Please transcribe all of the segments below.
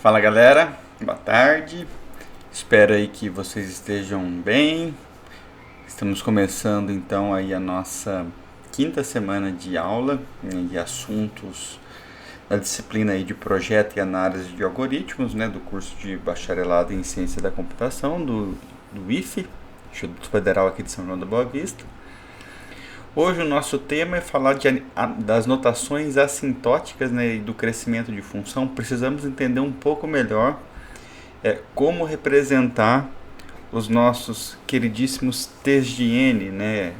Fala galera, boa tarde, espero aí que vocês estejam bem. Estamos começando então aí a nossa quinta semana de aula, né, de assuntos da disciplina aí de projeto e análise de algoritmos, né, do curso de bacharelado em ciência da computação do IFE, Instituto Federal aqui de São João da Boa Vista. Hoje o nosso tema é falar das notações assintóticas, né, e do crescimento de função. Precisamos entender um pouco melhor como representar os nossos queridíssimos T's de N, né,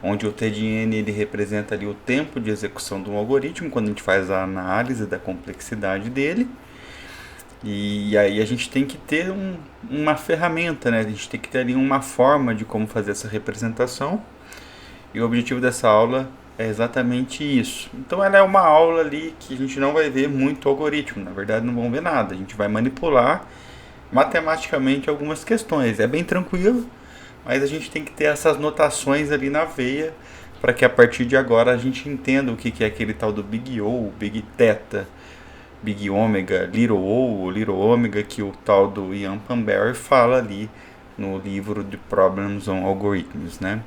onde o T de N ele representa ali o tempo de execução de um algoritmo, quando a gente faz a análise da complexidade dele. E aí a gente tem que ter uma ferramenta, né, a gente tem que ter ali uma forma de como fazer essa representação. E o objetivo dessa aula é exatamente isso. Então ela é uma aula ali que a gente não vai ver muito algoritmo, na verdade não vamos ver nada. A gente vai manipular matematicamente algumas questões. É bem tranquilo, mas a gente tem que ter essas notações ali na veia para que a partir de agora a gente entenda o que é aquele tal do Big O, Big Theta, Big Omega, Little O, Little Omega, que o tal do Ian Pamberry fala ali no livro de Problems on Algorithms, né?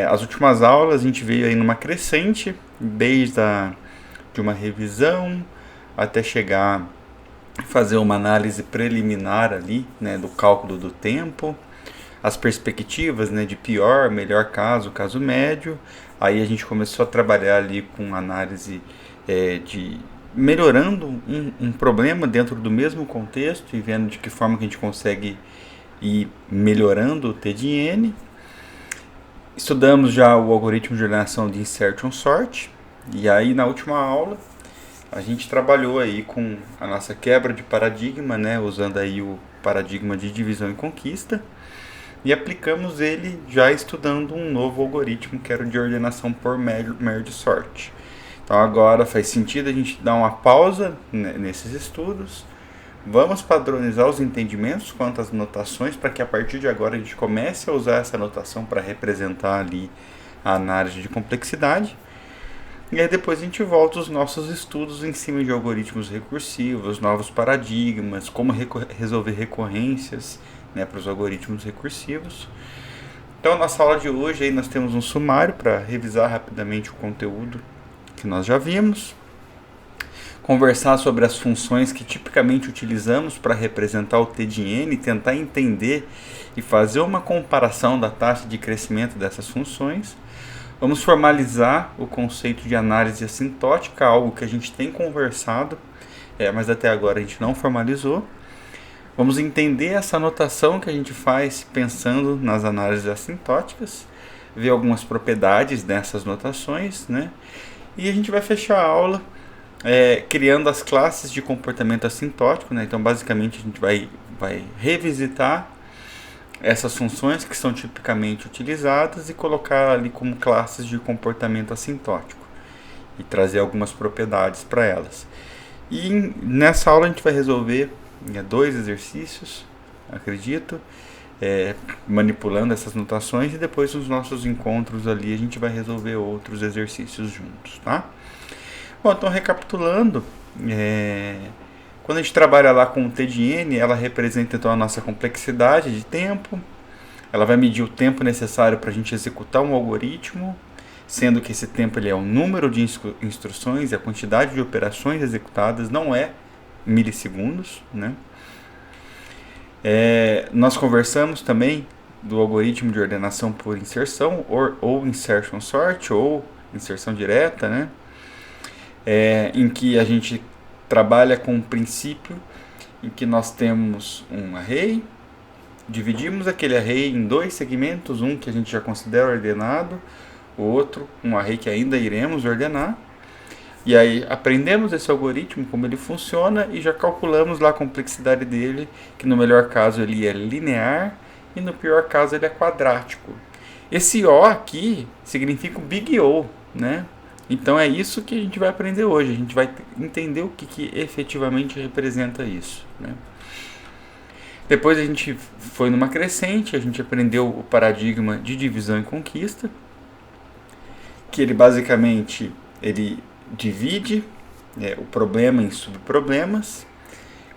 As últimas aulas a gente veio aí numa crescente, desde de uma revisão até chegar a fazer uma análise preliminar ali, né, do cálculo do tempo, as perspectivas, né, de pior, melhor caso, caso médio. Aí a gente começou a trabalhar ali com análise de melhorando um problema dentro do mesmo contexto e vendo de que forma que a gente consegue ir melhorando o T de N. Estudamos já o algoritmo de ordenação de insertion sort, e aí na última aula a gente trabalhou aí com a nossa quebra de paradigma, né, usando aí o paradigma de divisão e conquista, e aplicamos ele já estudando um novo algoritmo que era o de ordenação por merge sort. Então agora faz sentido a gente dar uma pausa nesses estudos. Vamos padronizar os entendimentos quanto às notações para que a partir de agora a gente comece a usar essa notação para representar ali a análise de complexidade. E aí depois a gente volta aos nossos estudos em cima de algoritmos recursivos, novos paradigmas, como resolver recorrências, né, para os algoritmos recursivos. Então na nossa aula de hoje aí nós temos um sumário para revisar rapidamente o conteúdo que nós já vimos. Conversar sobre as funções que tipicamente utilizamos para representar o T de N e tentar entender e fazer uma comparação da taxa de crescimento dessas funções. Vamos formalizar o conceito de análise assintótica, algo que a gente tem conversado, mas até agora a gente não formalizou. Vamos entender essa notação que a gente faz pensando nas análises assintóticas, ver algumas propriedades dessas notações, né? E a gente vai fechar a aula criando as classes de comportamento assintótico, né? Então basicamente a gente vai revisitar essas funções que são tipicamente utilizadas e colocar ali como classes de comportamento assintótico e trazer algumas propriedades para elas. E nessa aula a gente vai resolver 2 exercícios, acredito, manipulando essas notações, e depois nos nossos encontros ali a gente vai resolver outros exercícios juntos, tá? Bom, então recapitulando, quando a gente trabalha lá com o T de N, ela representa então a nossa complexidade de tempo, ela vai medir o tempo necessário para a gente executar um algoritmo, sendo que esse tempo ele é o número de instruções e a quantidade de operações executadas, não é milissegundos, né? Nós conversamos também do algoritmo de ordenação por inserção, ou insertion sort, ou inserção direta, né? Em que a gente trabalha com um princípio em que nós temos um array, dividimos aquele array em 2 segmentos, um que a gente já considera ordenado, o outro um array que ainda iremos ordenar, e aí aprendemos esse algoritmo, como ele funciona, e já calculamos lá a complexidade dele, que no melhor caso ele é linear e no pior caso ele é quadrático. Esse O aqui significa o Big O, né? Então é isso que a gente vai aprender hoje, a gente vai entender o que efetivamente representa isso, né? Depois a gente foi numa crescente, a gente aprendeu o paradigma de divisão e conquista, que ele basicamente ele divide o problema em subproblemas,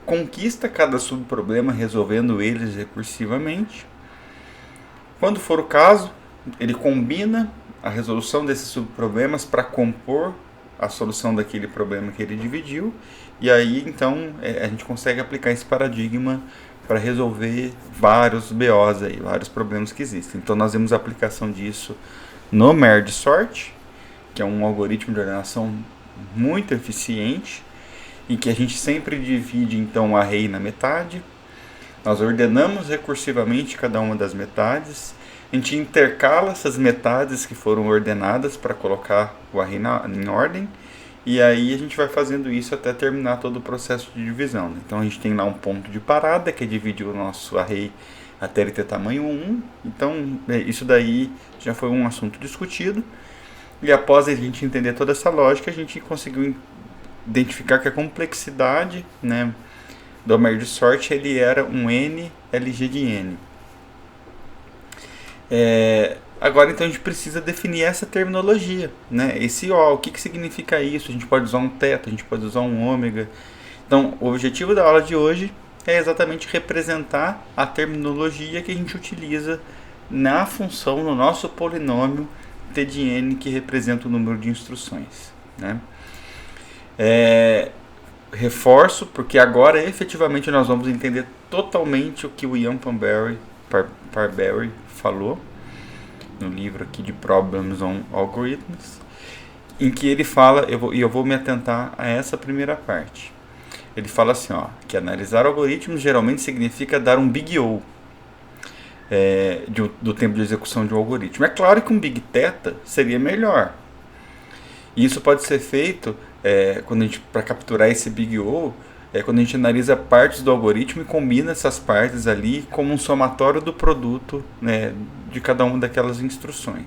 conquista cada subproblema resolvendo eles recursivamente. Quando for o caso, ele combina a resolução desses subproblemas para compor a solução daquele problema que ele dividiu, e aí então a gente consegue aplicar esse paradigma para resolver vários BOs aí, vários problemas que existem. Então nós vemos a aplicação disso no Merge Sort, que é um algoritmo de ordenação muito eficiente, em que a gente sempre divide então o array na metade. Nós ordenamos recursivamente cada uma das metades. A gente intercala essas metades que foram ordenadas para colocar o array em ordem. E aí a gente vai fazendo isso até terminar todo o processo de divisão. Então a gente tem lá um ponto de parada, que é dividir o nosso array até ele ter tamanho 1. Então isso daí já foi um assunto discutido. E após a gente entender toda essa lógica, a gente conseguiu identificar que a complexidade, né, do Merge Sort ele era um n LG de n. Agora então a gente precisa definir essa terminologia, né? Esse O, o que significa isso? A gente pode usar um θ, a gente pode usar um ômega. Então o objetivo da aula de hoje é exatamente representar a terminologia que a gente utiliza na função, no nosso polinômio t de n, que representa o número de instruções, né? Reforço, porque agora efetivamente nós vamos entender totalmente o que o Ian Parberry falou no livro aqui de Problems on Algorithms, em que ele fala, eu vou me atentar a essa primeira parte. Ele fala assim, que analisar algoritmos geralmente significa dar um Big O do tempo de execução de um algoritmo. É claro que um Big Theta seria melhor. E isso pode ser feito para capturar esse Big O, quando a gente analisa partes do algoritmo e combina essas partes ali como um somatório do produto, né, de cada uma daquelas instruções.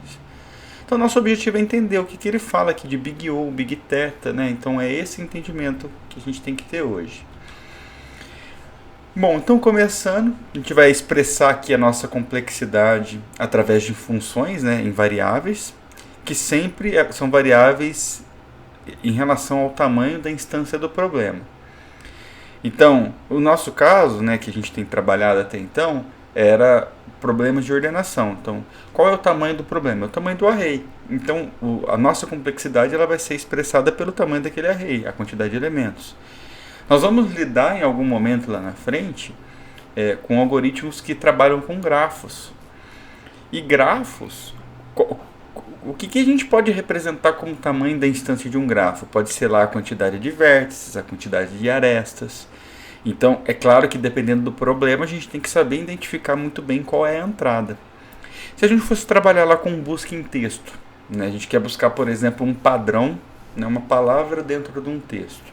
Então nosso objetivo é entender o que ele fala aqui de Big O, Big Theta, né? Então é esse entendimento que a gente tem que ter hoje. Bom, então começando, a gente vai expressar aqui a nossa complexidade através de funções, né, em variáveis, que sempre são variáveis em relação ao tamanho da instância do problema. Então, o nosso caso, né, que a gente tem trabalhado até então, era problemas de ordenação. Então, qual é o tamanho do problema? É o tamanho do array. Então, a nossa complexidade ela vai ser expressada pelo tamanho daquele array, a quantidade de elementos. Nós vamos lidar em algum momento lá na frente com algoritmos que trabalham com grafos. E grafos, o que a gente pode representar como tamanho da instância de um grafo? Pode ser lá a quantidade de vértices, a quantidade de arestas. Então, é claro que dependendo do problema, a gente tem que saber identificar muito bem qual é a entrada. Se a gente fosse trabalhar lá com busca em texto, né, a gente quer buscar, por exemplo, um padrão, né, uma palavra dentro de um texto.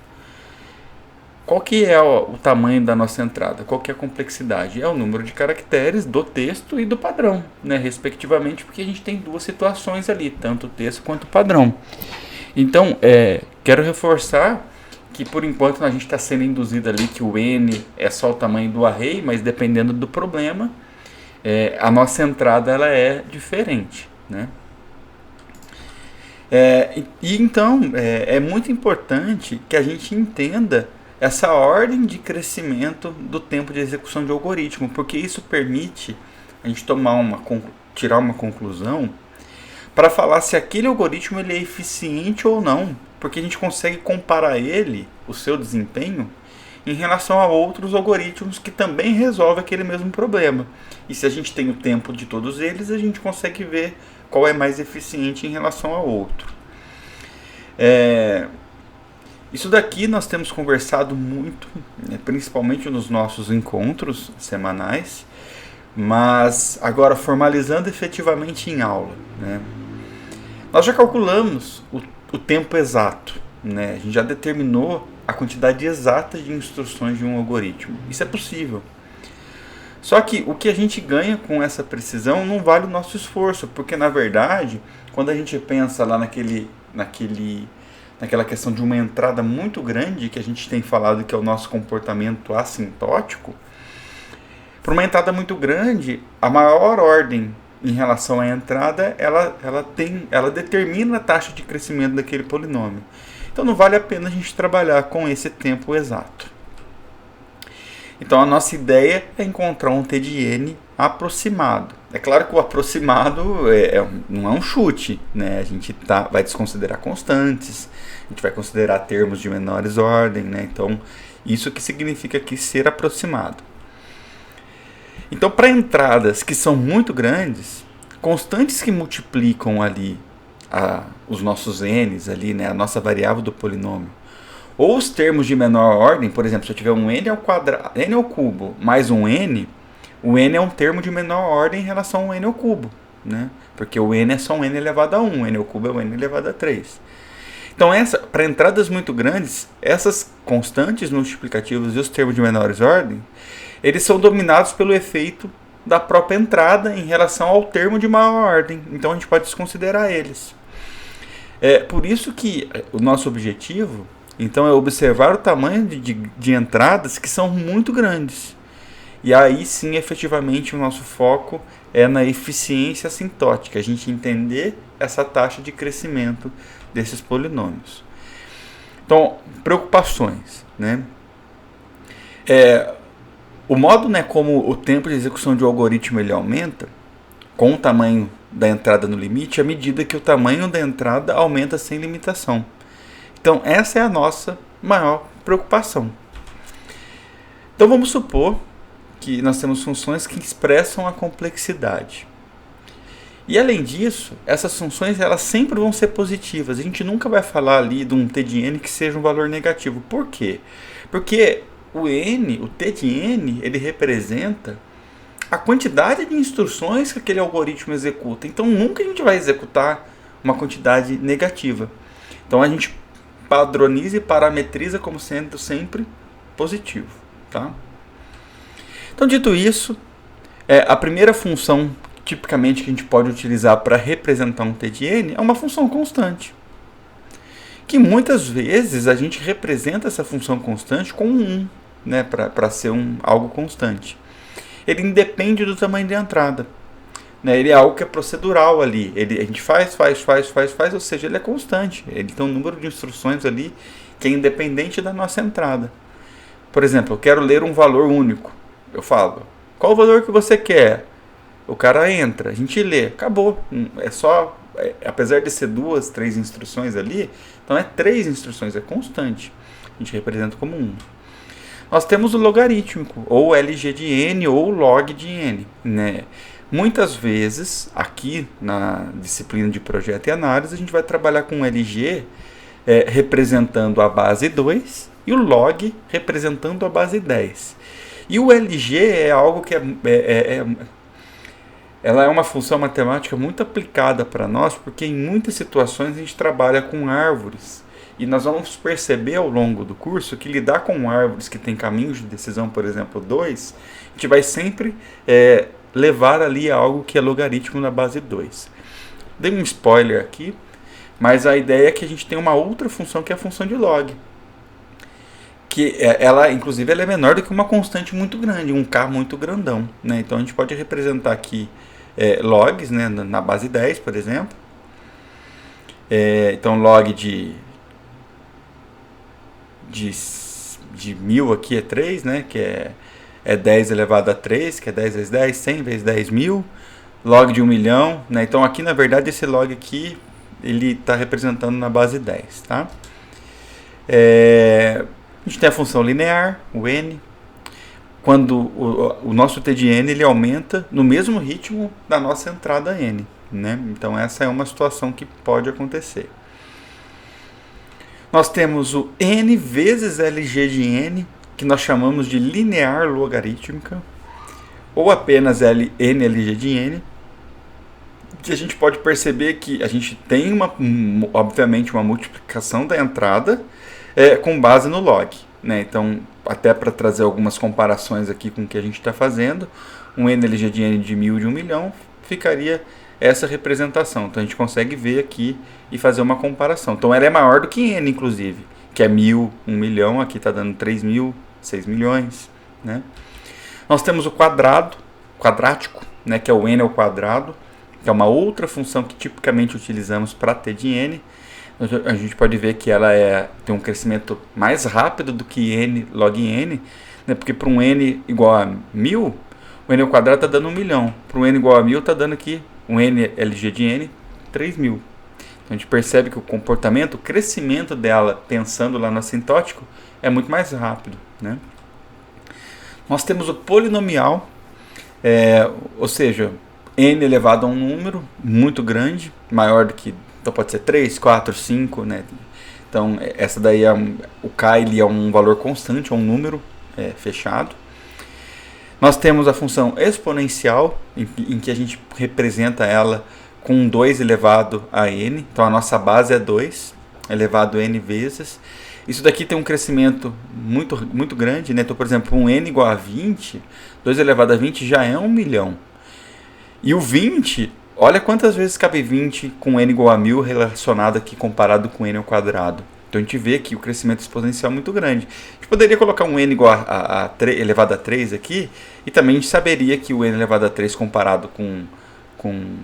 Qual que é o tamanho da nossa entrada? Qual que é a complexidade? É o número de caracteres do texto e do padrão, né, respectivamente, porque a gente tem duas situações ali, tanto o texto quanto o padrão. Então, quero reforçar que por enquanto a gente está sendo induzido ali que o n é só o tamanho do array, mas dependendo do problema, a nossa entrada ela é diferente, né? Então, é muito importante que a gente entenda essa ordem de crescimento do tempo de execução de algoritmo, porque isso permite a gente tirar uma conclusão para falar se aquele algoritmo ele é eficiente ou não, porque a gente consegue comparar o seu desempenho, em relação a outros algoritmos que também resolvem aquele mesmo problema. E se a gente tem o tempo de todos eles, a gente consegue ver qual é mais eficiente em relação ao outro. Isso daqui nós temos conversado muito, principalmente nos nossos encontros semanais, mas agora formalizando efetivamente em aula, né? Nós já calculamos o tempo exato, né? A gente já determinou a quantidade exata de instruções de um algoritmo. Isso é possível. Só que o que a gente ganha com essa precisão não vale o nosso esforço, porque na verdade, quando a gente pensa lá naquela questão de uma entrada muito grande, que a gente tem falado que é o nosso comportamento assintótico, para uma entrada muito grande, a maior ordem em relação à entrada, ela determina a taxa de crescimento daquele polinômio. Então não vale a pena a gente trabalhar com esse tempo exato. Então a nossa ideia é encontrar um t de n aproximado. É claro que o aproximado não é um chute, né? A gente vai desconsiderar constantes, a gente vai considerar termos de menores ordem, né? Então isso que significa aqui ser aproximado. Então para entradas que são muito grandes, constantes que multiplicam ali os nossos n's ali, né? A nossa variável do polinômio, ou os termos de menor ordem, por exemplo, se eu tiver um n ao quadrado, n ao cubo mais um n, o n é um termo de menor ordem em relação ao n ao cubo, né? Porque o n é só um n elevado a 1, o n ao cubo é um n elevado a 3. Então, para entradas muito grandes, essas constantes multiplicativas e os termos de menores ordem, eles são dominados pelo efeito da própria entrada em relação ao termo de maior ordem. Então, a gente pode desconsiderar eles. Por isso que o nosso objetivo, então, é observar o tamanho de entradas que são muito grandes. E aí sim, efetivamente, o nosso foco é na eficiência assintótica, a gente entender essa taxa de crescimento desses polinômios. Então, preocupações, né? O modo, né, como o tempo de execução de um algoritmo ele aumenta, com o tamanho da entrada no limite, à medida que o tamanho da entrada aumenta sem limitação. Então, essa é a nossa maior preocupação. Então, vamos supor que nós temos funções que expressam a complexidade. E, além disso, essas funções elas sempre vão ser positivas. A gente nunca vai falar ali de um t de n que seja um valor negativo. Por quê? Porque o t de n, ele representa a quantidade de instruções que aquele algoritmo executa. Então, nunca a gente vai executar uma quantidade negativa. Então, a gente padroniza e parametriza como sendo sempre positivo, tá? Então, dito isso, a primeira função tipicamente que a gente pode utilizar para representar um t de n é uma função constante, que muitas vezes a gente representa essa função constante com 1, né, para ser algo constante. Ele independe do tamanho da entrada, né? Ele é algo que é procedural ali. A gente faz, ou seja, ele é constante. Ele tem um número de instruções ali que é independente da nossa entrada. Por exemplo, eu quero ler um valor único. Eu falo, qual o valor que você quer? O cara entra, a gente lê, acabou. É só, apesar de ser 2, 3 instruções ali, então é 3 instruções, é constante. A gente representa como 1. Nós temos o logarítmico, ou LG de n, ou log de n, né? Muitas vezes, aqui na disciplina de projeto e análise, a gente vai trabalhar com LG representando a base 2 e o log representando a base 10. E o LG é algo que ela é uma função matemática muito aplicada para nós, porque em muitas situações a gente trabalha com árvores. E nós vamos perceber ao longo do curso que lidar com árvores que têm caminhos de decisão, por exemplo, 2, a gente vai sempre levar ali a algo que é logaritmo na base 2. Dei um spoiler aqui, mas a ideia é que a gente tem uma outra função que é a função de log. Que ela, inclusive, ela é menor do que uma constante muito grande, um K muito grandão, né? Então a gente pode representar aqui logs, né, na base 10, por exemplo. Então log de 1000 aqui é 3, né, que é 10 elevado a 3, que é 10 vezes 10, 100 vezes 10 mil. Log de 1 milhão, né? Então aqui, na verdade, esse log aqui, ele está representando na base 10, tá? A gente tem a função linear, o n. Quando o nosso t de n ele aumenta no mesmo ritmo da nossa entrada n, né? Então essa é uma situação que pode acontecer. Nós temos o n vezes LG de n, que nós chamamos de linear logarítmica, ou apenas n LG de n, que a gente pode perceber que a gente tem, obviamente, uma multiplicação da entrada com base no log, né? Então, até para trazer algumas comparações aqui com o que a gente está fazendo, um n LG de n de 1000 e de 1 milhão ficaria essa representação. Então a gente consegue ver aqui e fazer uma comparação. Então ela é maior do que n, inclusive, que é 1000, 1 milhão, aqui está dando 3.000, 6 milhões, né? Nós temos o quadrático, né, que é o n ao quadrado, que é uma outra função que tipicamente utilizamos para t de n. A gente pode ver que ela tem um crescimento mais rápido do que n log n. né? Porque para um n igual a 1000, o n ao quadrado está dando 1 milhão. Para um n igual a 1000 está dando aqui, um n LG de n, 3.000. Então a gente percebe que o comportamento, o crescimento dela, pensando lá no assintótico, é muito mais rápido, né? Nós temos o polinomial, ou seja, n elevado a um número muito grande, maior do que, então pode ser 3, 4, 5, né? Então essa daí o k ele é um valor constante, é um número fechado. Nós temos a função exponencial, em que a gente representa ela com 2 elevado a n, então a nossa base é 2 elevado a n vezes. Isso daqui tem um crescimento muito, muito grande, né? Então, por exemplo, um n igual a 20, 2 elevado a 20 já é 1 milhão. E o 20, olha quantas vezes cabe 20 com n igual a 1000 relacionado aqui comparado com n ao quadrado. Então a gente vê que o crescimento exponencial é muito grande. A gente poderia colocar um n igual a 3, elevado a 3 aqui, e também a gente saberia que o n elevado a 3 comparado com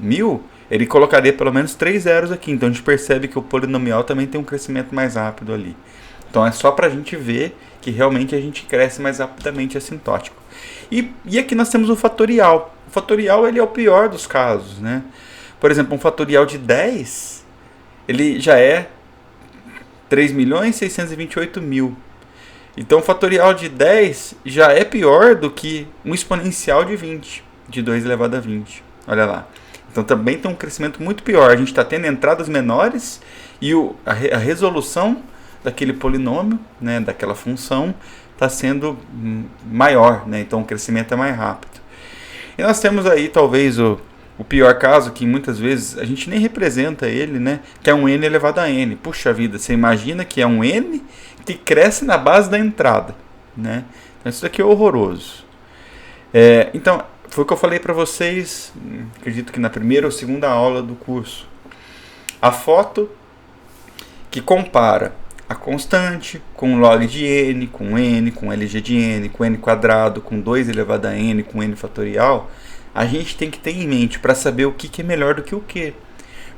1000, ele colocaria pelo menos 3 zeros aqui. Então a gente percebe que o polinomial também tem um crescimento mais rápido ali. Então é só para a gente ver que realmente a gente cresce mais rapidamente assintótico. E aqui nós temos o fatorial. O fatorial ele é o pior dos casos, né? Por exemplo, um fatorial de 10, ele já é 3.628.000. Então o fatorial de 10 já é pior do que um exponencial de 20, de 2 elevado a 20. Olha lá. Então também tem um crescimento muito pior. A gente está tendo entradas menores e a resolução daquele polinômio, né, daquela função, está sendo maior, né? Então o crescimento é mais rápido. E nós temos aí talvez o pior caso, que muitas vezes a gente nem representa ele, né? Que é um n elevado a n. Puxa vida, você imagina que é um n que cresce na base da entrada, né? Então isso daqui é horroroso. Então, foi o que eu falei para vocês, acredito que na primeira ou segunda aula do curso. A foto que compara a constante com log de n, com LG de n, com n quadrado, com 2 elevado a n, com n fatorial, a gente tem que ter em mente para saber o que é melhor do que o que.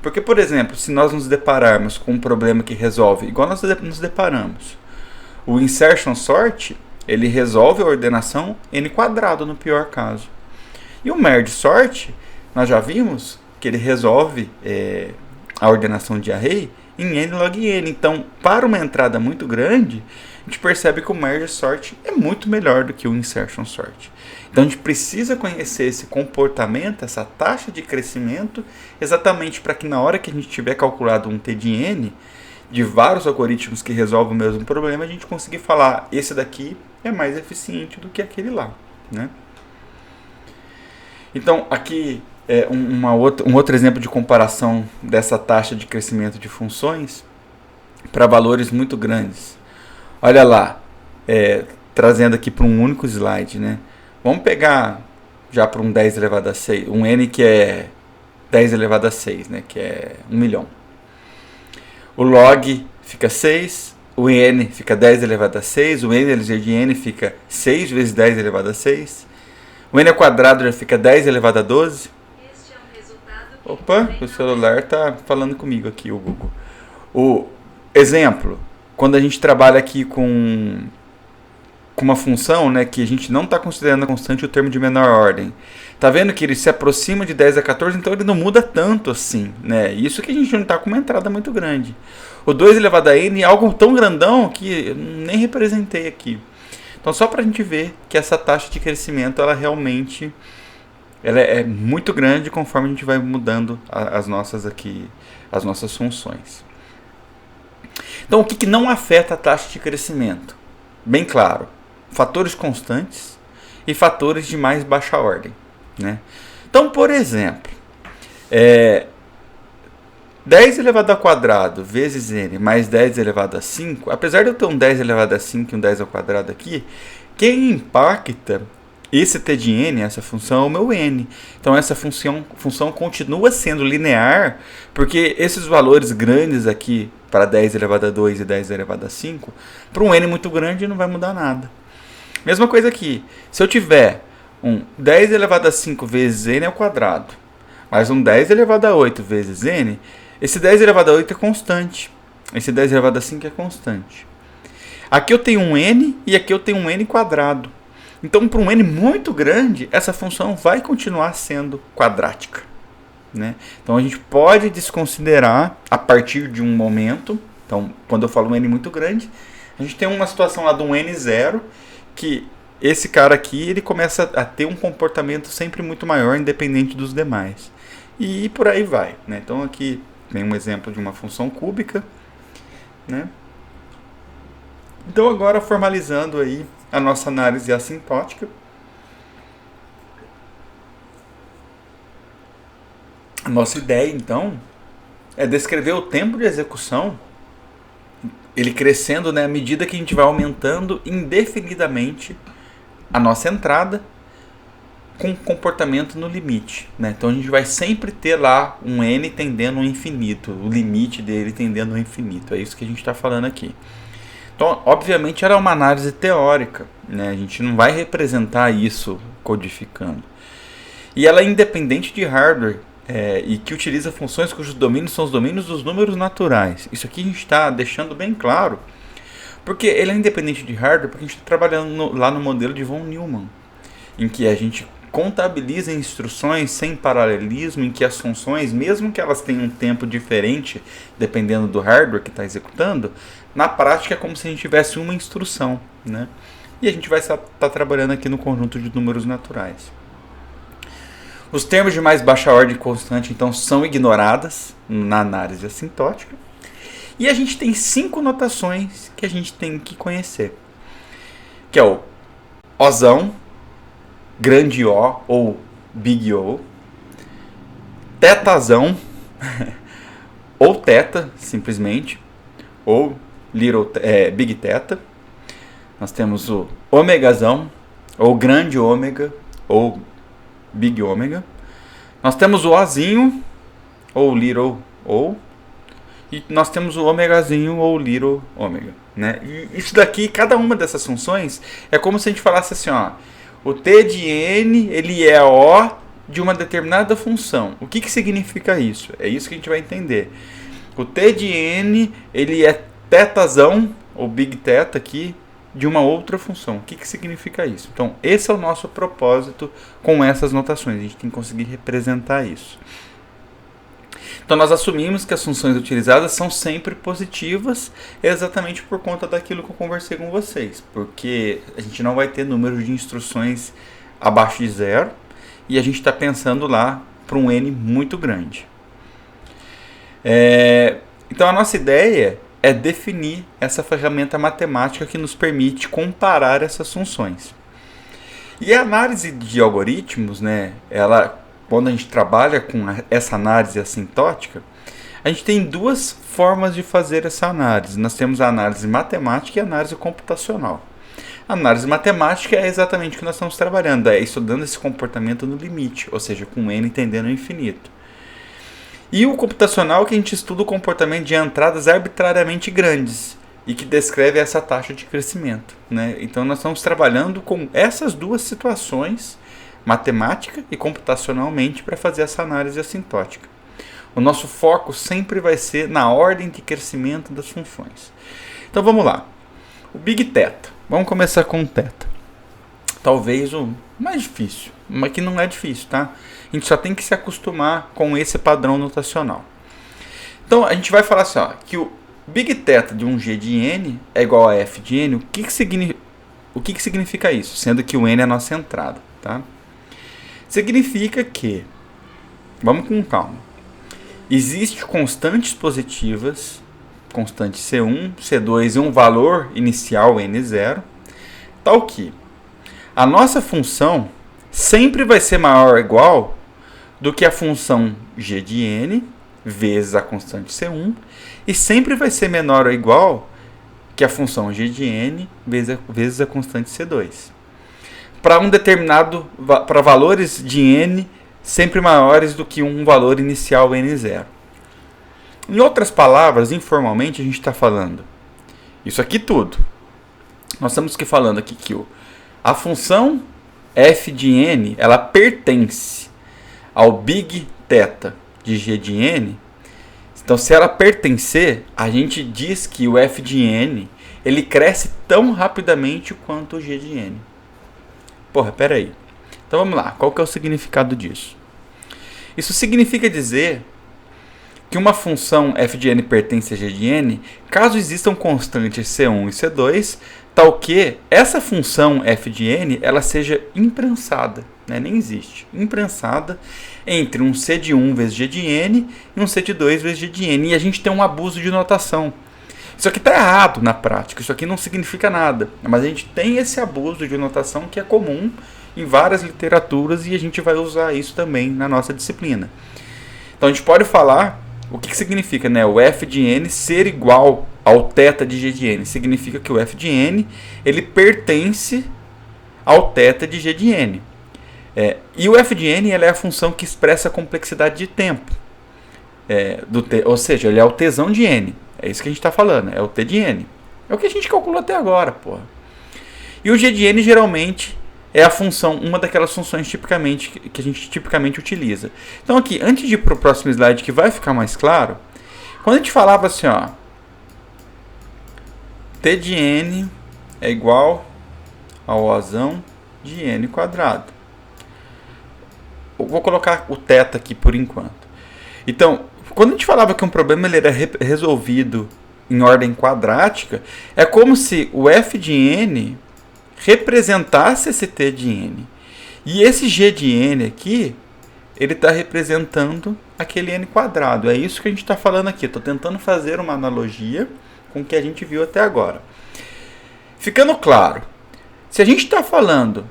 Porque, por exemplo, se nós nos depararmos com um problema que resolve, igual nós nos deparamos, o insertion sort, ele resolve a ordenação n quadrado no pior caso. E o merge sort, nós já vimos que ele resolve a ordenação de array em n log n. Então, para uma entrada muito grande, a gente percebe que o merge sort é muito melhor do que o insertion sort. Então, a gente precisa conhecer esse comportamento, essa taxa de crescimento, exatamente para que na hora que a gente tiver calculado um t de n, de vários algoritmos que resolvem o mesmo problema, a gente conseguir falar, esse daqui é mais eficiente do que aquele lá, né? Então, aqui um outro exemplo de comparação dessa taxa de crescimento de funções para valores muito grandes. Olha lá, trazendo aqui para um único slide, né? Vamos pegar já para um 10 elevado a 6, um n que é 10 elevado a 6, né? Que é 1 milhão. O log fica 6, o n fica 10 elevado a 6, o n LG de n fica 6 vezes 10 elevado a 6, o n ao quadrado já fica 10 elevado a 12. Opa, o celular está falando comigo aqui, o Google. O exemplo, quando a gente trabalha aqui com uma função, né, que a gente não está considerando a constante o termo de menor ordem. Tá vendo que ele se aproxima de 10 a 14, então ele não muda tanto assim, né? Isso que a gente não está com uma entrada muito grande. O 2 elevado a n é algo tão grandão que eu nem representei aqui. Então só para a gente ver que essa taxa de crescimento, ela realmente é muito grande conforme a gente vai mudando as nossas funções. Então o que não afeta a taxa de crescimento? Bem claro, fatores constantes e fatores de mais baixa ordem, né? Então, por exemplo, 10 elevado ao quadrado vezes n mais 10 elevado a 5, apesar de eu ter um 10 elevado a 5 e um 10 ao quadrado aqui, quem impacta esse t de n, essa função, é o meu n. Então essa função continua sendo linear, porque esses valores grandes aqui, para 10 elevado a 2 e 10 elevado a 5, para um n muito grande não vai mudar nada. Mesma coisa aqui, se eu tiver um 10 elevado a 5 vezes n ao quadrado, mais um 10 elevado a 8 vezes n, esse 10 elevado a 8 é constante, esse 10 elevado a 5 é constante. Aqui eu tenho um n e aqui eu tenho um n quadrado. Então, para um n muito grande, essa função vai continuar sendo quadrática, né? Então, a gente pode desconsiderar a partir de um momento. Então, quando eu falo um n muito grande, a gente tem uma situação lá de um n0, que esse cara aqui ele começa a ter um comportamento sempre muito maior, independente dos demais. E por aí vai, né? Então, aqui tem um exemplo de uma função cúbica, né? Então, agora formalizando aí a nossa análise assintótica. A nossa ideia, então, é descrever o tempo de execução, ele crescendo, né, à medida que a gente vai aumentando indefinidamente a nossa entrada com comportamento no limite, né? Então a gente vai sempre ter lá um n tendendo ao infinito, o limite dele tendendo ao infinito. É isso que a gente está falando aqui. Então, obviamente, era uma análise teórica, né? A gente não vai representar isso codificando. E ela é independente de hardware e que utiliza funções cujos domínios são os domínios dos números naturais. Isso aqui a gente está deixando bem claro, porque ele é independente de hardware, porque a gente está trabalhando lá no modelo de von Neumann, em que a gente contabiliza instruções sem paralelismo, em que as funções, mesmo que elas tenham um tempo diferente, dependendo do hardware que está executando, na prática é como se a gente tivesse uma instrução, né? E a gente vai estar trabalhando aqui no conjunto de números naturais. Os termos de mais baixa ordem constante, então, são ignoradas na análise assintótica. E a gente tem 5 notações que a gente tem que conhecer, que é o Ozão, grande O ou big O, tetazão ou teta, simplesmente, ou big teta. Nós temos o omegazão, ou grande ômega, ou big ômega. Nós temos o Ozinho, ou little O. E nós temos o omegazinho, ou little ômega, né? E isso daqui, cada uma dessas funções, é como se a gente falasse assim, ó, o t de n, ele é O de uma determinada função. O que significa isso? É isso que a gente vai entender. O t de n, ele é tetazão, ou big teta aqui, de uma outra função. O que significa isso? Então, esse é o nosso propósito com essas notações. A gente tem que conseguir representar isso. Então, nós assumimos que as funções utilizadas são sempre positivas, exatamente por conta daquilo que eu conversei com vocês. Porque a gente não vai ter número de instruções abaixo de 0, e a gente está pensando lá para um n muito grande. Então, a nossa ideia é definir essa ferramenta matemática que nos permite comparar essas funções. E a análise de algoritmos, né, quando a gente trabalha com essa análise assintótica, a gente tem 2 formas de fazer essa análise. Nós temos a análise matemática e a análise computacional. A análise matemática é exatamente o que nós estamos trabalhando, é estudando esse comportamento no limite, ou seja, com n tendendo ao infinito. E o computacional, que a gente estuda o comportamento de entradas arbitrariamente grandes e que descreve essa taxa de crescimento, né? Então nós estamos trabalhando com essas 2 situações, matemática e computacionalmente, para fazer essa análise assintótica. O nosso foco sempre vai ser na ordem de crescimento das funções. Então vamos lá. O big teta. Vamos começar com o teta. Talvez o mais difícil, mas que não é difícil, tá? A gente só tem que se acostumar com esse padrão notacional. Então, a gente vai falar assim, ó, que o big teta de um g de n é igual a f de n. O que significa isso? Sendo que o n é a nossa entrada, tá? Significa que, vamos com calma, existem constantes positivas, constante C1, C2 e um valor inicial n0, tal que a nossa função sempre vai ser maior ou igual do que a função g de n vezes a constante C1 e sempre vai ser menor ou igual que a função g de n vezes a constante C2. Para valores de n sempre maiores do que um valor inicial n0. Em outras palavras, informalmente, a gente está falando isso aqui tudo. Nós estamos falando aqui que a função f de n, ela pertence ao big teta de g de n Então, se ela pertencer, a gente diz que o f de n ele cresce tão rapidamente quanto o g de n. Porra, pera aí. Então vamos lá, qual que é o significado disso? Isso significa dizer que uma função f de n pertence a g de n caso existam constantes c1 e c2, tal que essa função f de n ela seja imprensada, né? Nem existe, imprensada entre um c de 1 vezes g de n e um c de 2 vezes g de n. E a gente tem um abuso de notação. Isso aqui está errado na prática, isso aqui não significa nada, mas a gente tem esse abuso de notação que é comum em várias literaturas e a gente vai usar isso também na nossa disciplina. Então a gente pode falar o que significa, né? O f de n ser igual ao θ de g de n. Significa que o f de n ele pertence ao θ de g de n. E o f de n ela é a função que expressa a complexidade de tempo. Ou seja, ele é o tzão de n. É isso que a gente está falando, é o t de n. É o que a gente calculou até agora, porra. E o g de n geralmente é a função, uma daquelas funções que a gente tipicamente utiliza. Então aqui, antes de ir para o próximo slide que vai ficar mais claro, quando a gente falava assim, ó, t de n é igual ao Ozão de n quadrado. Eu vou colocar o θ aqui por enquanto. Então, quando a gente falava que um problema ele era resolvido em ordem quadrática, é como se o f de n representasse esse t de n. E esse g de n aqui, ele está representando aquele n quadrado. É isso que a gente está falando aqui. Estou tentando fazer uma analogia com o que a gente viu até agora. Ficando claro, se a gente está falando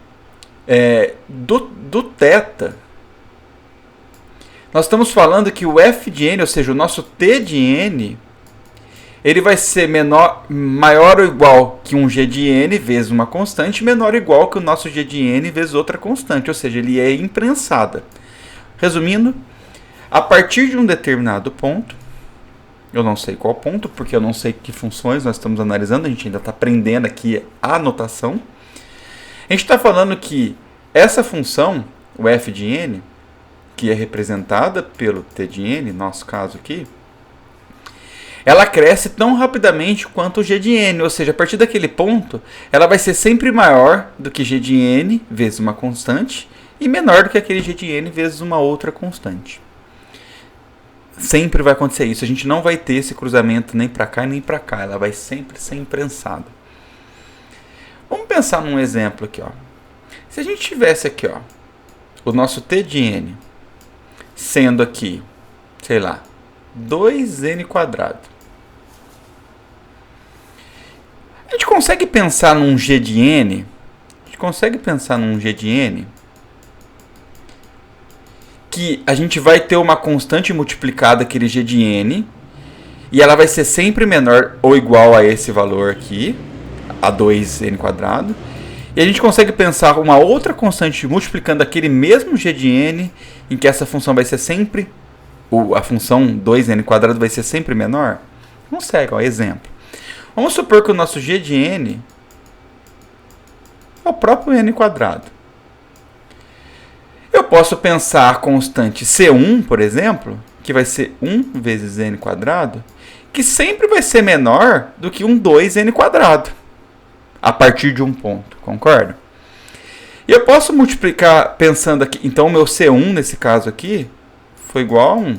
do θ, nós estamos falando que o f de n, ou seja, o nosso t de n, ele vai ser maior ou igual que um g de n vezes uma constante, menor ou igual que o nosso g de n vezes outra constante, ou seja, ele é imprensada. Resumindo, a partir de um determinado ponto, eu não sei qual ponto, porque eu não sei que funções nós estamos analisando, a gente ainda está aprendendo aqui a notação. A gente está falando que essa função, o f de n, que é representada pelo t de n, nosso caso aqui, ela cresce tão rapidamente quanto o g de n, ou seja, a partir daquele ponto, ela vai ser sempre maior do que g de n vezes uma constante e menor do que aquele g de n vezes uma outra constante. Sempre vai acontecer isso, a gente não vai ter esse cruzamento nem para cá nem para cá, ela vai sempre ser imprensada. Vamos pensar num exemplo aqui, ó. Se a gente tivesse aqui, ó, o nosso t de n sendo aqui, sei lá, 2n quadrado. A gente consegue pensar num g de n? A gente consegue pensar num g de n que a gente vai ter uma constante multiplicada aquele g de n e ela vai ser sempre menor ou igual a esse valor aqui, a 2n quadrado. E a gente consegue pensar uma outra constante multiplicando aquele mesmo g de n, em que essa função vai ser sempre, a função 2n quadrado vai ser sempre menor? Consegue, ó, exemplo. Vamos supor que o nosso g de n é o próprio n quadrado. Eu posso pensar a constante c1, por exemplo, que vai ser 1 vezes n quadrado, que sempre vai ser menor do que um 2n quadrado, a partir de um ponto, concorda? E eu posso multiplicar pensando aqui, então o meu c1 nesse caso aqui foi igual a 1.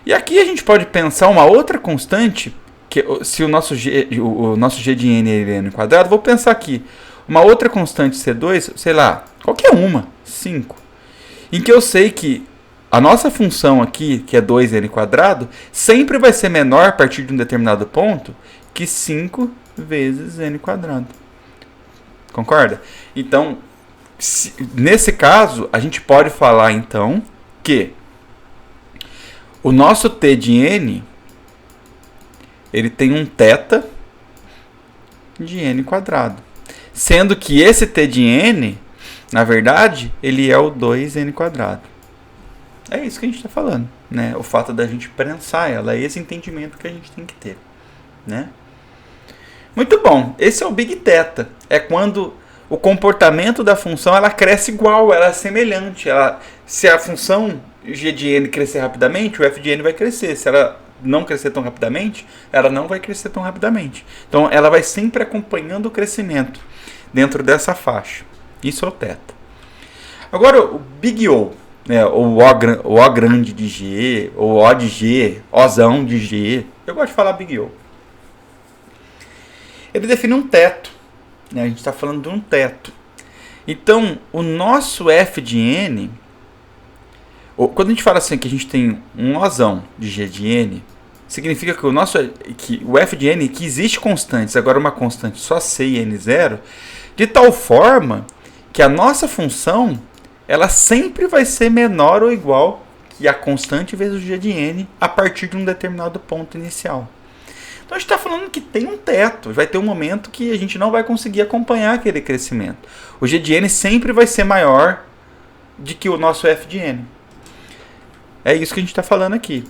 E aqui a gente pode pensar uma outra constante, que se o nosso g de n é n quadrado, vou pensar aqui, uma outra constante c2, sei lá, qualquer uma, 5. Em que eu sei que a nossa função aqui, que é 2n quadrado, sempre vai ser menor a partir de um determinado ponto que 5 vezes n quadrado. Concorda? Então, nesse caso, a gente pode falar então que o nosso t de n ele tem um θ de n quadrado. Sendo que esse t de n, na verdade, ele é o 2n quadrado. É isso que a gente está falando, né? O fato da gente prensar ela, é esse entendimento que a gente tem que ter, né? Muito bom, esse é o Big Θ. É quando o comportamento da função ela cresce igual, ela é semelhante. Se a função G de N crescer rapidamente, o F de N vai crescer. Se ela não crescer tão rapidamente, ela não vai crescer tão rapidamente. Então ela vai sempre acompanhando o crescimento dentro dessa faixa. Isso é o θ. Agora o Big O, né, o O grande de G, ou O de G, Ozão de G, eu gosto de falar Big O. Ele define um teto, né, a gente está falando de um teto. Então o nosso F de N, quando a gente fala assim que a gente tem um Ozão de G de N, significa que o F de N, que existe constantes, agora uma constante só C e N0, de tal forma que a nossa função ela sempre vai ser menor ou igual que a constante vezes o G de N a partir de um determinado ponto inicial. Então a gente está falando que tem um teto, vai ter um momento que a gente não vai conseguir acompanhar aquele crescimento. O G de N sempre vai ser maior do que o nosso F de N. É isso que a gente está falando aqui.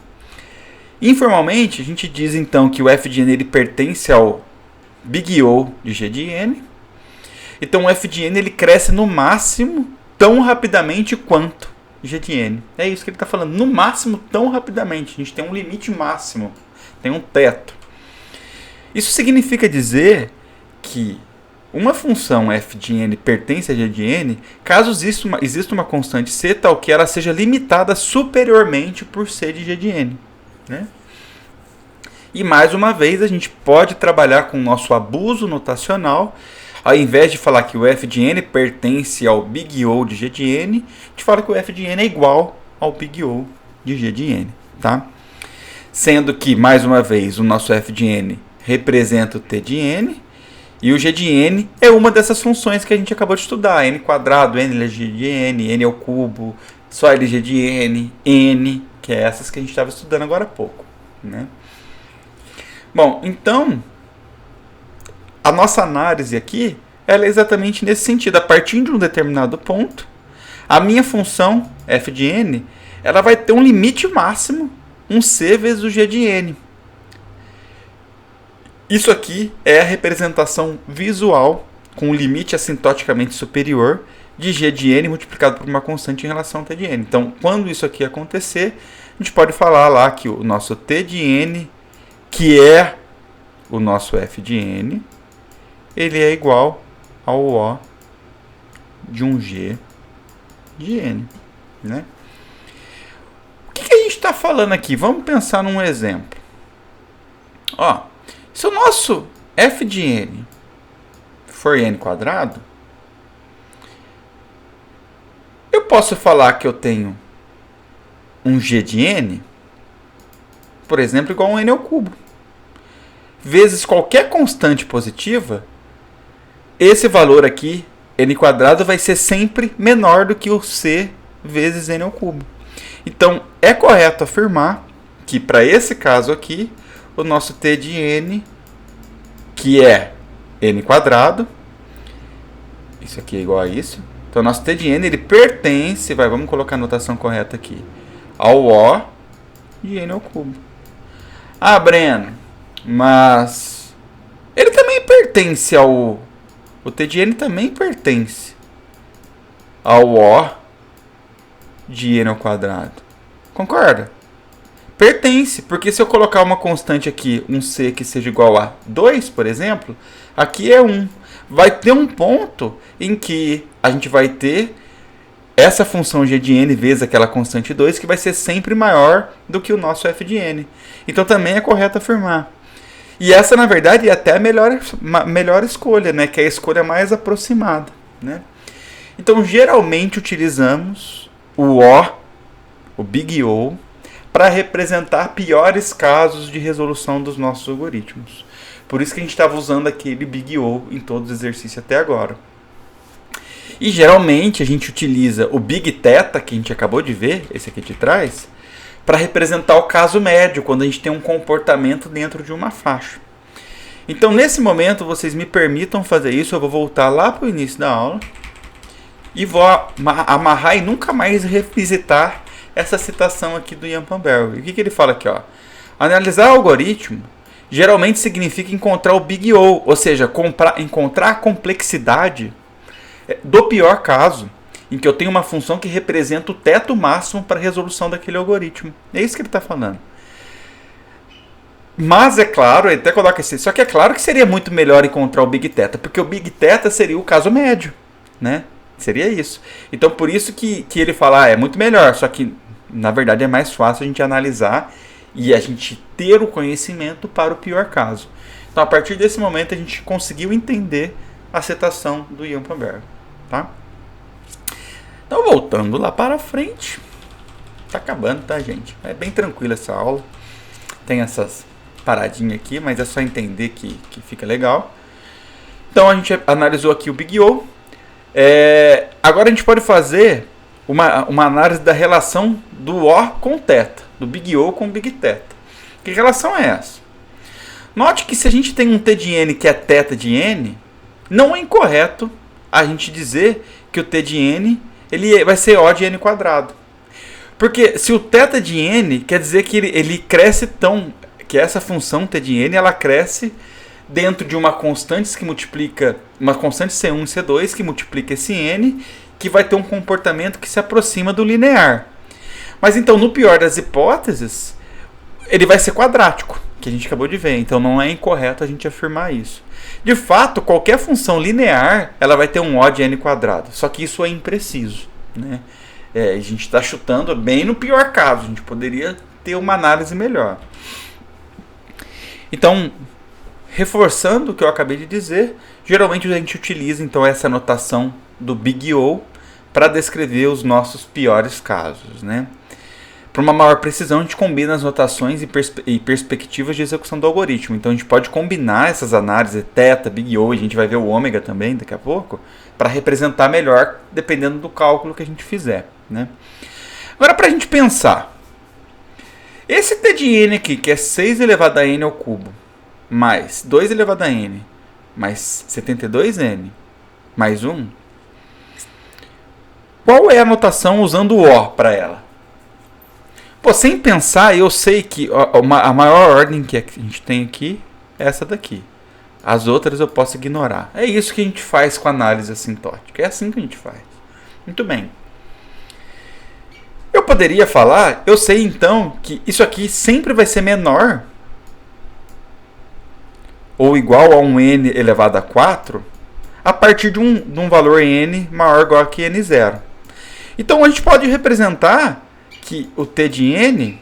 Informalmente, a gente diz então que o F de N ele pertence ao Big O de G de N. Então o F de N ele cresce no máximo tão rapidamente quanto G de N. É isso que ele está falando. No máximo tão rapidamente. A gente tem um limite máximo. Tem um teto. Isso significa dizer que uma função f de n pertence a g de n caso exista uma constante c tal que ela seja limitada superiormente por c de g de n. Né? E mais uma vez a gente pode trabalhar com o nosso abuso notacional. Ao invés de falar que o f de n pertence ao Big O de g de n, a gente fala que o f de n é igual ao Big O de g de n. Tá? Sendo que, mais uma vez, o nosso f de n representa o t de n, e o g de n é uma dessas funções que a gente acabou de estudar. N quadrado, n LG de n ao cubo, só LG de n, que é essas que a gente estava estudando agora há pouco. Né? Bom, então, a nossa análise aqui ela é exatamente nesse sentido. A partir de um determinado ponto, a minha função f de n ela vai ter um limite máximo, um c vezes o g de n. Isso aqui é a representação visual com um limite assintoticamente superior de g de n multiplicado por uma constante em relação a t de n. Então, quando isso aqui acontecer, a gente pode falar lá que o nosso t de n, que é o nosso f de n, ele é igual ao O de um g de n. Né? O que a gente está falando aqui? Vamos pensar num exemplo. Ó, se o nosso f de n for n quadrado, eu posso falar que eu tenho um g de n, por exemplo, igual a um n ao cubo, vezes qualquer constante positiva. Esse valor aqui, n quadrado, vai ser sempre menor do que o c vezes n ao cubo. Então, é correto afirmar que, para esse caso aqui, o nosso t de n, que é n quadrado, isso aqui é igual a isso. Então, o nosso t de n ele pertence, vamos colocar a notação correta aqui, ao O de n ao cubo. Ah, Breno, mas ele também pertence ao... O t de n também pertence ao O de n ao quadrado. Concorda? Pertence, porque se eu colocar uma constante aqui, um c que seja igual a 2, por exemplo, aqui é 1. Vai ter um ponto em que a gente vai ter essa função g de n vezes aquela constante 2, que vai ser sempre maior do que o nosso f de n. Então também é correto afirmar. E essa, na verdade, é até a melhor escolha, né? Que é a escolha mais aproximada. Né? Então, geralmente, utilizamos o Big O, para representar piores casos de resolução dos nossos algoritmos. Por isso que a gente estava usando aquele Big O em todos os exercícios até agora. E geralmente a gente utiliza o Big Theta, que a gente acabou de ver, esse aqui de trás, para representar o caso médio, quando a gente tem um comportamento dentro de uma faixa. Então, nesse momento, vocês me permitam fazer isso, eu vou voltar lá para o início da aula e vou amarrar e nunca mais revisitar essa citação aqui do Ian Pamberg. O que ele fala aqui? Ó? Analisar algoritmo geralmente significa encontrar o Big O, ou seja, encontrar a complexidade do pior caso em que eu tenho uma função que representa o teto máximo para a resolução daquele algoritmo. É isso que ele está falando. Mas é claro, ele até coloca assim, só que é claro que seria muito melhor encontrar o Big Theta, porque o Big Theta seria o caso médio, né? Seria isso. Então por isso que ele fala, é muito melhor, só que na verdade é mais fácil a gente analisar e a gente ter o conhecimento para o pior caso. Então a partir desse momento a gente conseguiu entender a cetação do Ian Pamberger, tá? Então voltando lá para frente, tá acabando, tá, gente? É bem tranquila essa aula, tem essas paradinha aqui, mas é só entender que fica legal. Então a gente analisou aqui o Big O. Agora a gente pode fazer uma análise da relação do O com θ, do Big O com Big θ. Que relação é essa? Note que se a gente tem um T de N que é θ de N, não é incorreto a gente dizer que o T de N ele vai ser O de N quadrado. Porque se o θ de N quer dizer que ele cresce tão... que essa função T de N ela cresce dentro de uma constante que multiplica, uma constante C1 e C2 que multiplica esse N, que vai ter um comportamento que se aproxima do linear. Mas então, no pior das hipóteses, ele vai ser quadrático, que a gente acabou de ver. Então não é incorreto a gente afirmar isso. De fato, qualquer função linear ela vai ter um O de N quadrado, só que isso é impreciso, né? A gente está chutando bem no pior caso, a gente poderia ter uma análise melhor. Então, reforçando o que eu acabei de dizer, geralmente a gente utiliza então essa notação do Big O para descrever os nossos piores casos, né? Para uma maior precisão, a gente combina as notações e perspectivas de execução do algoritmo. Então, a gente pode combinar essas análises, θ, Big O, e a gente vai ver o ômega também daqui a pouco, para representar melhor, dependendo do cálculo que a gente fizer, né? Agora, para a gente pensar, esse T de N aqui, que é 6 elevado a N ao cubo, mais 2 elevado a N, mais 72N, mais 1, qual é a notação usando o O para ela? Pô, sem pensar, eu sei que a maior ordem que a gente tem aqui é essa daqui. As outras eu posso ignorar. É isso que a gente faz com a análise assintótica. É assim que a gente faz. Muito bem. Eu poderia falar, eu sei então que isso aqui sempre vai ser menor ou igual a um n elevado a 4 a partir de um valor n maior ou igual a que n0. Então a gente pode representar que o T de N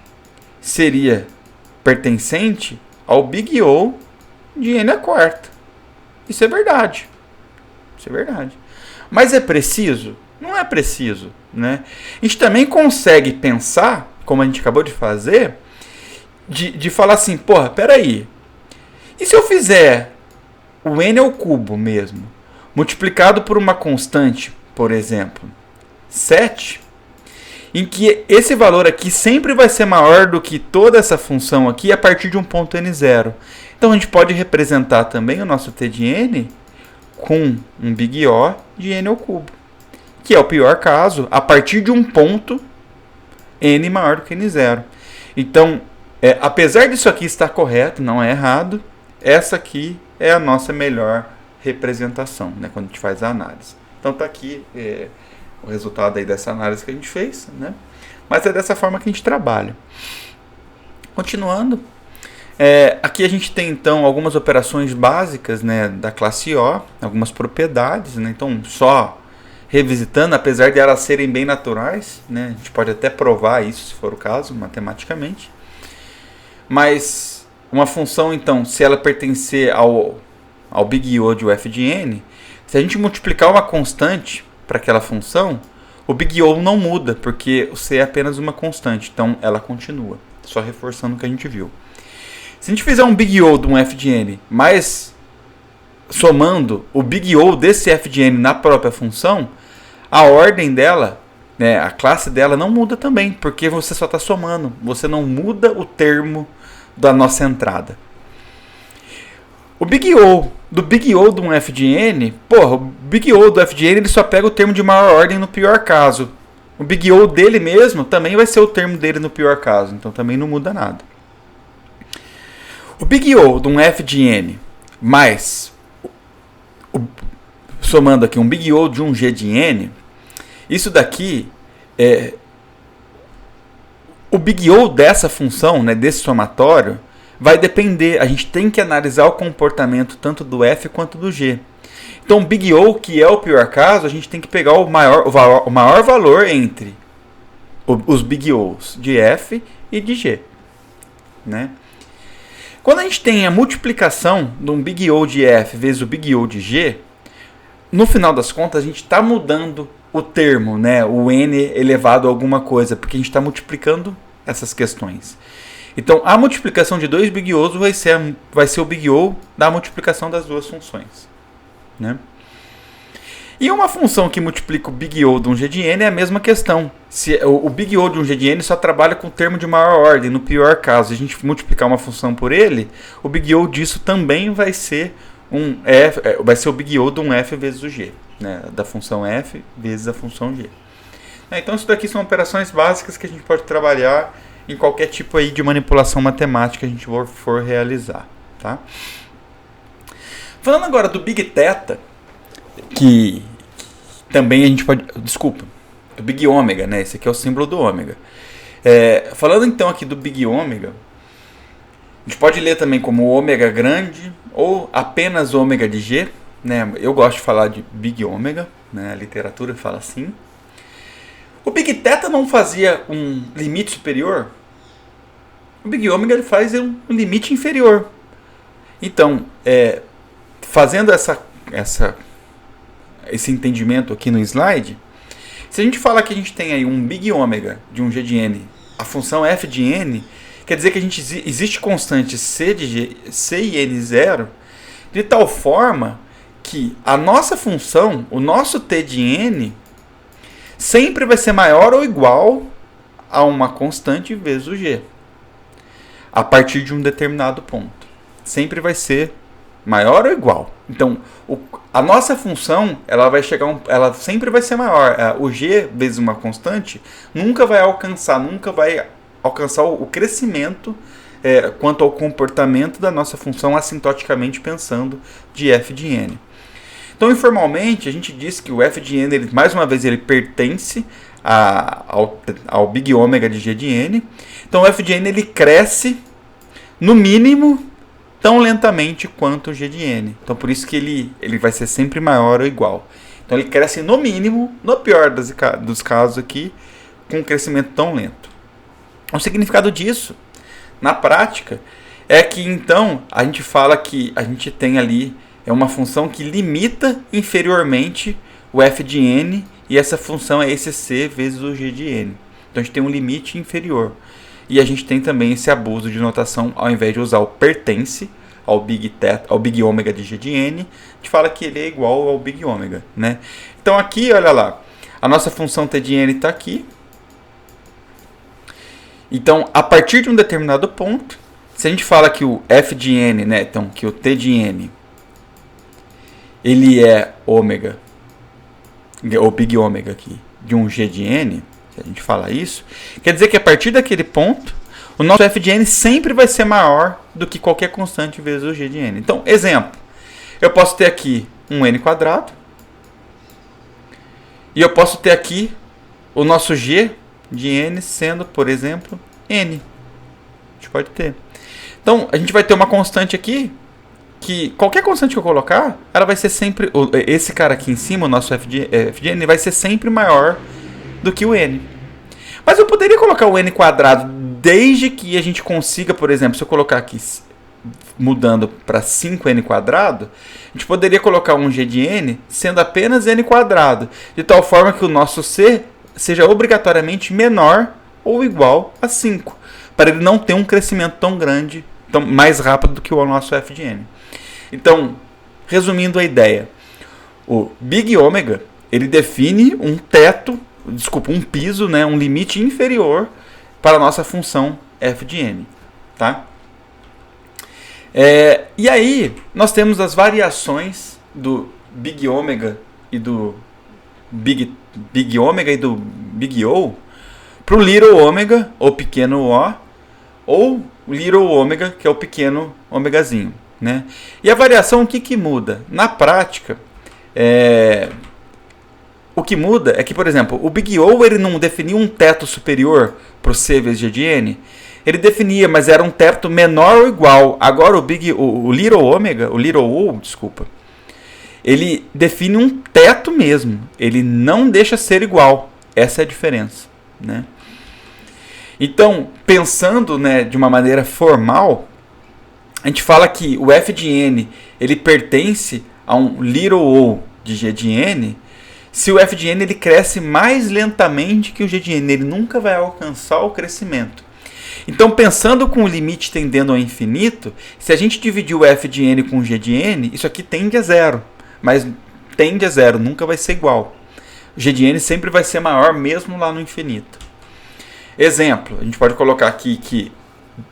seria pertencente ao Big O de N a quarta. Isso é verdade. Isso é verdade. Mas é preciso? Não é preciso, né? A gente também consegue pensar, como a gente acabou de fazer, de falar assim, porra, peraí. E se eu fizer o N ao cubo mesmo, multiplicado por uma constante, por exemplo, 7... em que esse valor aqui sempre vai ser maior do que toda essa função aqui a partir de um ponto n0. Então a gente pode representar também o nosso T de N com um Big O de N ao cubo, que é o pior caso a partir de um ponto N maior do que N0. Então, apesar disso aqui estar correto, não é errado, essa aqui é a nossa melhor representação, né, quando a gente faz a análise. Então está aqui o resultado aí dessa análise que a gente fez, né? Mas é dessa forma que a gente trabalha. Continuando, aqui a gente tem então algumas operações básicas, né, da classe O, algumas propriedades, né? Então só revisitando, apesar de elas serem bem naturais, né, a gente pode até provar isso se for o caso, matematicamente. Mas uma função então, se ela pertencer ao Big O de f de n, se a gente multiplicar uma constante para aquela função, o Big O não muda, porque o C é apenas uma constante, então ela continua, só reforçando o que a gente viu. Se a gente fizer um Big O de um f de n, mas somando o Big O desse f de n na própria função, a ordem dela, né, a classe dela não muda também, porque você só está somando, você não muda o termo da nossa entrada. O Big O do Big O de um f de n, porra, o Big O do f de n ele só pega o termo de maior ordem no pior caso. O Big O dele mesmo também vai ser o termo dele no pior caso, então também não muda nada. O Big O de um f de n mais, somando aqui um Big O de um g de n, Isso daqui o big O dessa função, né, desse somatório, vai depender. A gente tem que analisar o comportamento tanto do f quanto do g. Então, big O, que é o pior caso, a gente tem que pegar o maior valor entre os big O's de f e de g. Né? Quando a gente tem a multiplicação de um big O de f vezes o big O de g, no final das contas, a gente está mudando o termo, né, o n elevado a alguma coisa, porque a gente está multiplicando essas questões. Então, a multiplicação de dois big O's vai ser o big O da multiplicação das duas funções. Né? E uma função que multiplica o big O de um g de n é a mesma questão. Se o big O de um g de n só trabalha com o termo de maior ordem, no pior caso. Se a gente multiplicar uma função por ele, o big O disso também vai ser vai ser o big O de um f vezes o g, né? Da função f vezes a função g. Então isso daqui são operações básicas que a gente pode trabalhar em qualquer tipo aí de manipulação matemática que a gente for realizar. Tá? Falando agora do big θ, que também a gente pode... Desculpa, do big ômega, né? Esse aqui é o símbolo do ômega. Falando então aqui do big ômega, a gente pode ler também como ômega grande ou apenas ômega de g. Né? Eu gosto de falar de big ômega, né? A literatura fala assim. O big θ não fazia um limite superior? O big ômega ele faz um limite inferior. Então, fazendo esse entendimento aqui no slide, se a gente fala que a gente tem aí um big ômega de um g de n, a função f de n, quer dizer que existe constante c e n0, de tal forma que a nossa função, o nosso t de n, sempre vai ser maior ou igual a uma constante vezes o g, a partir de um determinado ponto. Sempre vai ser maior ou igual. Então, a nossa função, ela sempre vai ser maior. O g vezes uma constante nunca vai alcançar o crescimento quanto ao comportamento da nossa função assintoticamente pensando de f de n. Então, informalmente, a gente diz que o f de n, mais uma vez, ele pertence ao big ômega de g de n. Então, o f de n ele cresce, no mínimo, tão lentamente quanto o g de n. Então, por isso que ele vai ser sempre maior ou igual. Então, ele cresce no mínimo, no pior dos casos aqui, com um crescimento tão lento. O significado disso, na prática, é que, então, a gente fala que a gente tem ali uma função que limita inferiormente o f de n, e essa função é esse c vezes o g de n. Então, a gente tem um limite inferior. E a gente tem também esse abuso de notação, ao invés de usar o pertence ao big ômega de g de n, a gente fala que ele é igual ao big ômega. Né? Então, aqui, olha lá, a nossa função t de n está aqui. Então, a partir de um determinado ponto, se a gente fala que o f de n, né, então, que o t de n, ele é ômega, ou big ômega aqui, de um g de n, se a gente fala isso, quer dizer que a partir daquele ponto, o nosso f de n sempre vai ser maior do que qualquer constante vezes o g de n. Então, exemplo, eu posso ter aqui um n quadrado, e eu posso ter aqui o nosso g de n sendo, por exemplo, n. A gente pode ter. Então, a gente vai ter uma constante aqui, que qualquer constante que eu colocar, ela vai ser sempre, esse cara aqui em cima, o nosso f de n, vai ser sempre maior do que o n. Mas eu poderia colocar o n quadrado, desde que a gente consiga, por exemplo, se eu colocar aqui, mudando para 5n quadrado, a gente poderia colocar um g de n sendo apenas n quadrado, de tal forma que o nosso c seja obrigatoriamente menor ou igual a 5, para ele não ter um crescimento tão grande, mais rápido do que o nosso f de n. Então, resumindo a ideia, o big ômega, ele define um piso, né, um limite inferior para a nossa função f de n. Tá? E aí, nós temos as variações do big ômega e do big ômega e do big O para o little ômega, ou pequeno o, ou little ômega, que é o pequeno ômegazinho. Né? E a variação, o que muda? Na prática, O que muda é que, por exemplo, o Big O ele não definiu um teto superior para o C vezes G de N. Ele definia, mas era um teto menor ou igual. Agora o Little Omega, o Little O, desculpa, ele define um teto mesmo. Ele não deixa ser igual. Essa é a diferença, né? Então, pensando, né, de uma maneira formal, a gente fala que o F de N ele pertence a um Little O de G de N, se o F de N ele cresce mais lentamente que o G de N. Ele nunca vai alcançar o crescimento. Então, pensando com o limite tendendo ao infinito, se a gente dividir o F de N com o G de N, isso aqui tende a zero. Mas tende a zero, nunca vai ser igual. O G de N sempre vai ser maior, mesmo lá no infinito. Exemplo, a gente pode colocar aqui que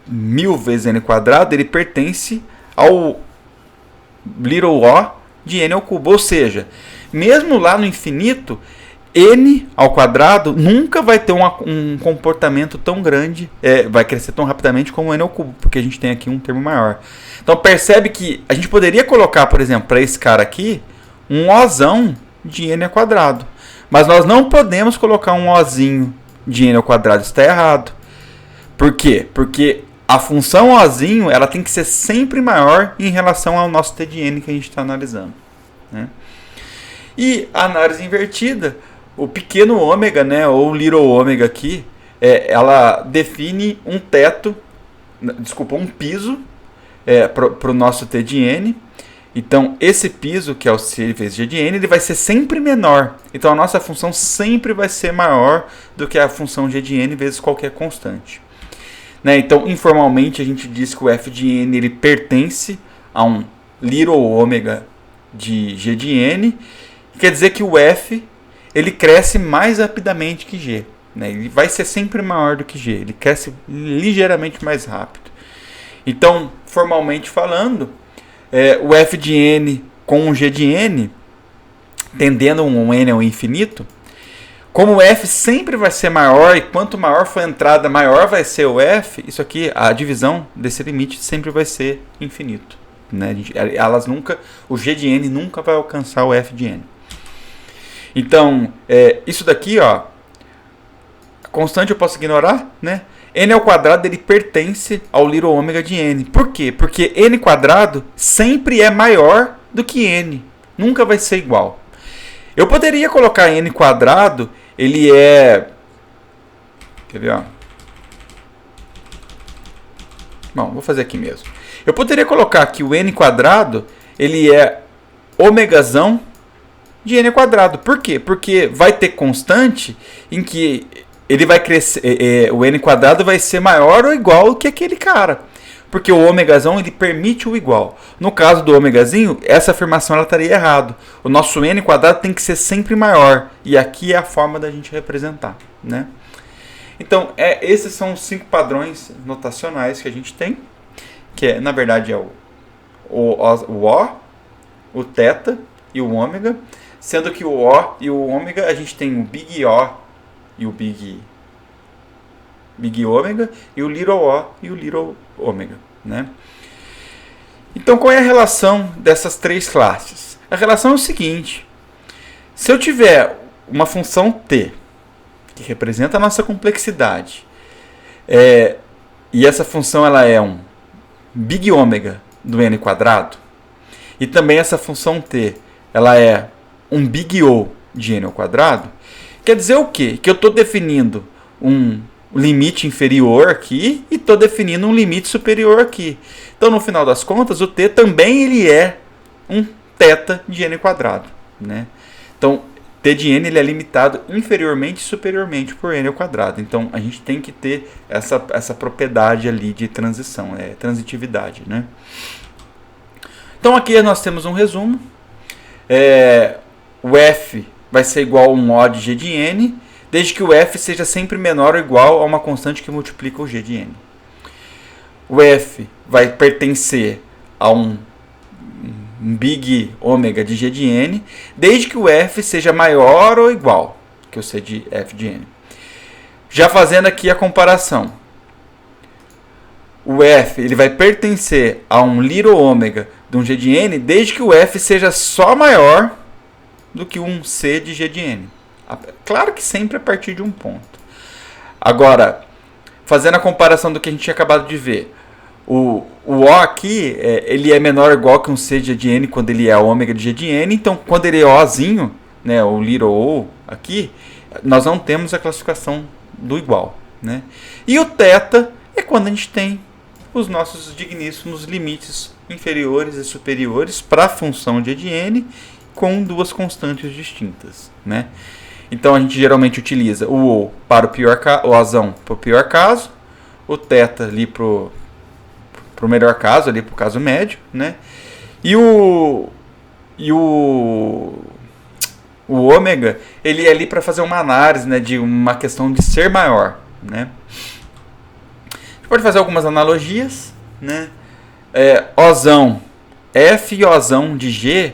1000 vezes N quadrado, ele pertence ao little o de N ao cubo. Ou seja, mesmo lá no infinito, N ao quadrado nunca vai ter um comportamento tão grande, vai crescer tão rapidamente como N ao cubo, porque a gente tem aqui um termo maior. Então percebe que a gente poderia colocar, por exemplo, para esse cara aqui, um Ozão de N ao quadrado. Mas nós não podemos colocar um Ozinho de N ao quadrado, isso está errado. Por quê? Porque a função Ozinho ela tem que ser sempre maior em relação ao nosso T de N que a gente está analisando, né? E a análise invertida, o pequeno ômega, né, ou little ômega aqui, ela define um teto, um piso para o nosso T de N. Então, esse piso, que é o C vezes G de N, ele vai ser sempre menor. Então, a nossa função sempre vai ser maior do que a função G de N vezes qualquer constante, né? Então, informalmente, a gente diz que o F de N ele pertence a um little ômega de G de N. Quer dizer que o F ele cresce mais rapidamente que G, né? Ele vai ser sempre maior do que G. Ele cresce ligeiramente mais rápido. Então, formalmente falando, o F de N com o G de N, tendendo um N ao infinito, como o F sempre vai ser maior e quanto maior for a entrada, maior vai ser o F, isso aqui, a divisão desse limite sempre vai ser infinito, né? O G de N nunca vai alcançar o F de N. Então, isso daqui, ó, constante eu posso ignorar, né? N ao quadrado ele pertence ao little ômega de N. Por quê? Porque N quadrado sempre é maior do que N. Nunca vai ser igual. Eu poderia colocar N quadrado, ele é... Quer ver, ó? Bom, vou fazer aqui mesmo. Eu poderia colocar que o N quadrado, ele é ômegazão de N quadrado. Por quê? Porque vai ter constante em que ele vai crescer, o N quadrado vai ser maior ou igual que aquele cara. Porque o ômegazão ele permite o igual. No caso do ômegazinho, essa afirmação ela estaria errada. O nosso N quadrado tem que ser sempre maior. E aqui é a forma da gente representar, né? Então, esses são os 5 padrões notacionais que a gente tem. Que na verdade é o O, o θ e o ômega. Sendo que o O e o ômega a gente tem o Big O e o Big ômega, e o little O e o little ômega, né? Então, qual é a relação dessas 3 classes? A relação é o seguinte: se eu tiver uma função t, que representa a nossa complexidade, e essa função ela é um big ômega do n quadrado, e também essa função t ela é um big O de n ao quadrado, quer dizer o quê? Que eu estou definindo um limite inferior aqui e estou definindo um limite superior aqui. Então, no final das contas, o t também ele é um θ de n quadrado, né? Então, t de n ele é limitado inferiormente e superiormente por n ao quadrado. Então, a gente tem que ter essa propriedade ali de transição, transitividade, né? Então, aqui nós temos um resumo. O f vai ser igual a um O de G de N, desde que o f seja sempre menor ou igual a uma constante que multiplica o G de N. O f vai pertencer a um big ômega de G de N, desde que o f seja maior ou igual que o C de F de N. Já fazendo aqui a comparação, o f ele vai pertencer a um little ômega de um G de N, desde que o f seja só maior do que um C de G de N. Claro que sempre a partir de um ponto. Agora, fazendo a comparação do que a gente tinha acabado de ver, o O aqui, ele é menor ou igual que um C de G de N quando ele é ômega de G de N. Então, quando ele é Ozinho, né, o little O aqui, nós não temos a classificação do igual. Né? E o θ é quando a gente tem os nossos digníssimos limites inferiores e superiores para a função de G de N com duas constantes distintas. Né? Então, a gente geralmente utiliza o O para o pior o Ozão para o pior caso, o θ ali para o melhor caso, ali para o caso médio, né? E o ômega, ele é ali para fazer uma análise, né, de uma questão de ser maior, né? A gente pode fazer algumas analogias, né? Ozão, F e Ozão de G,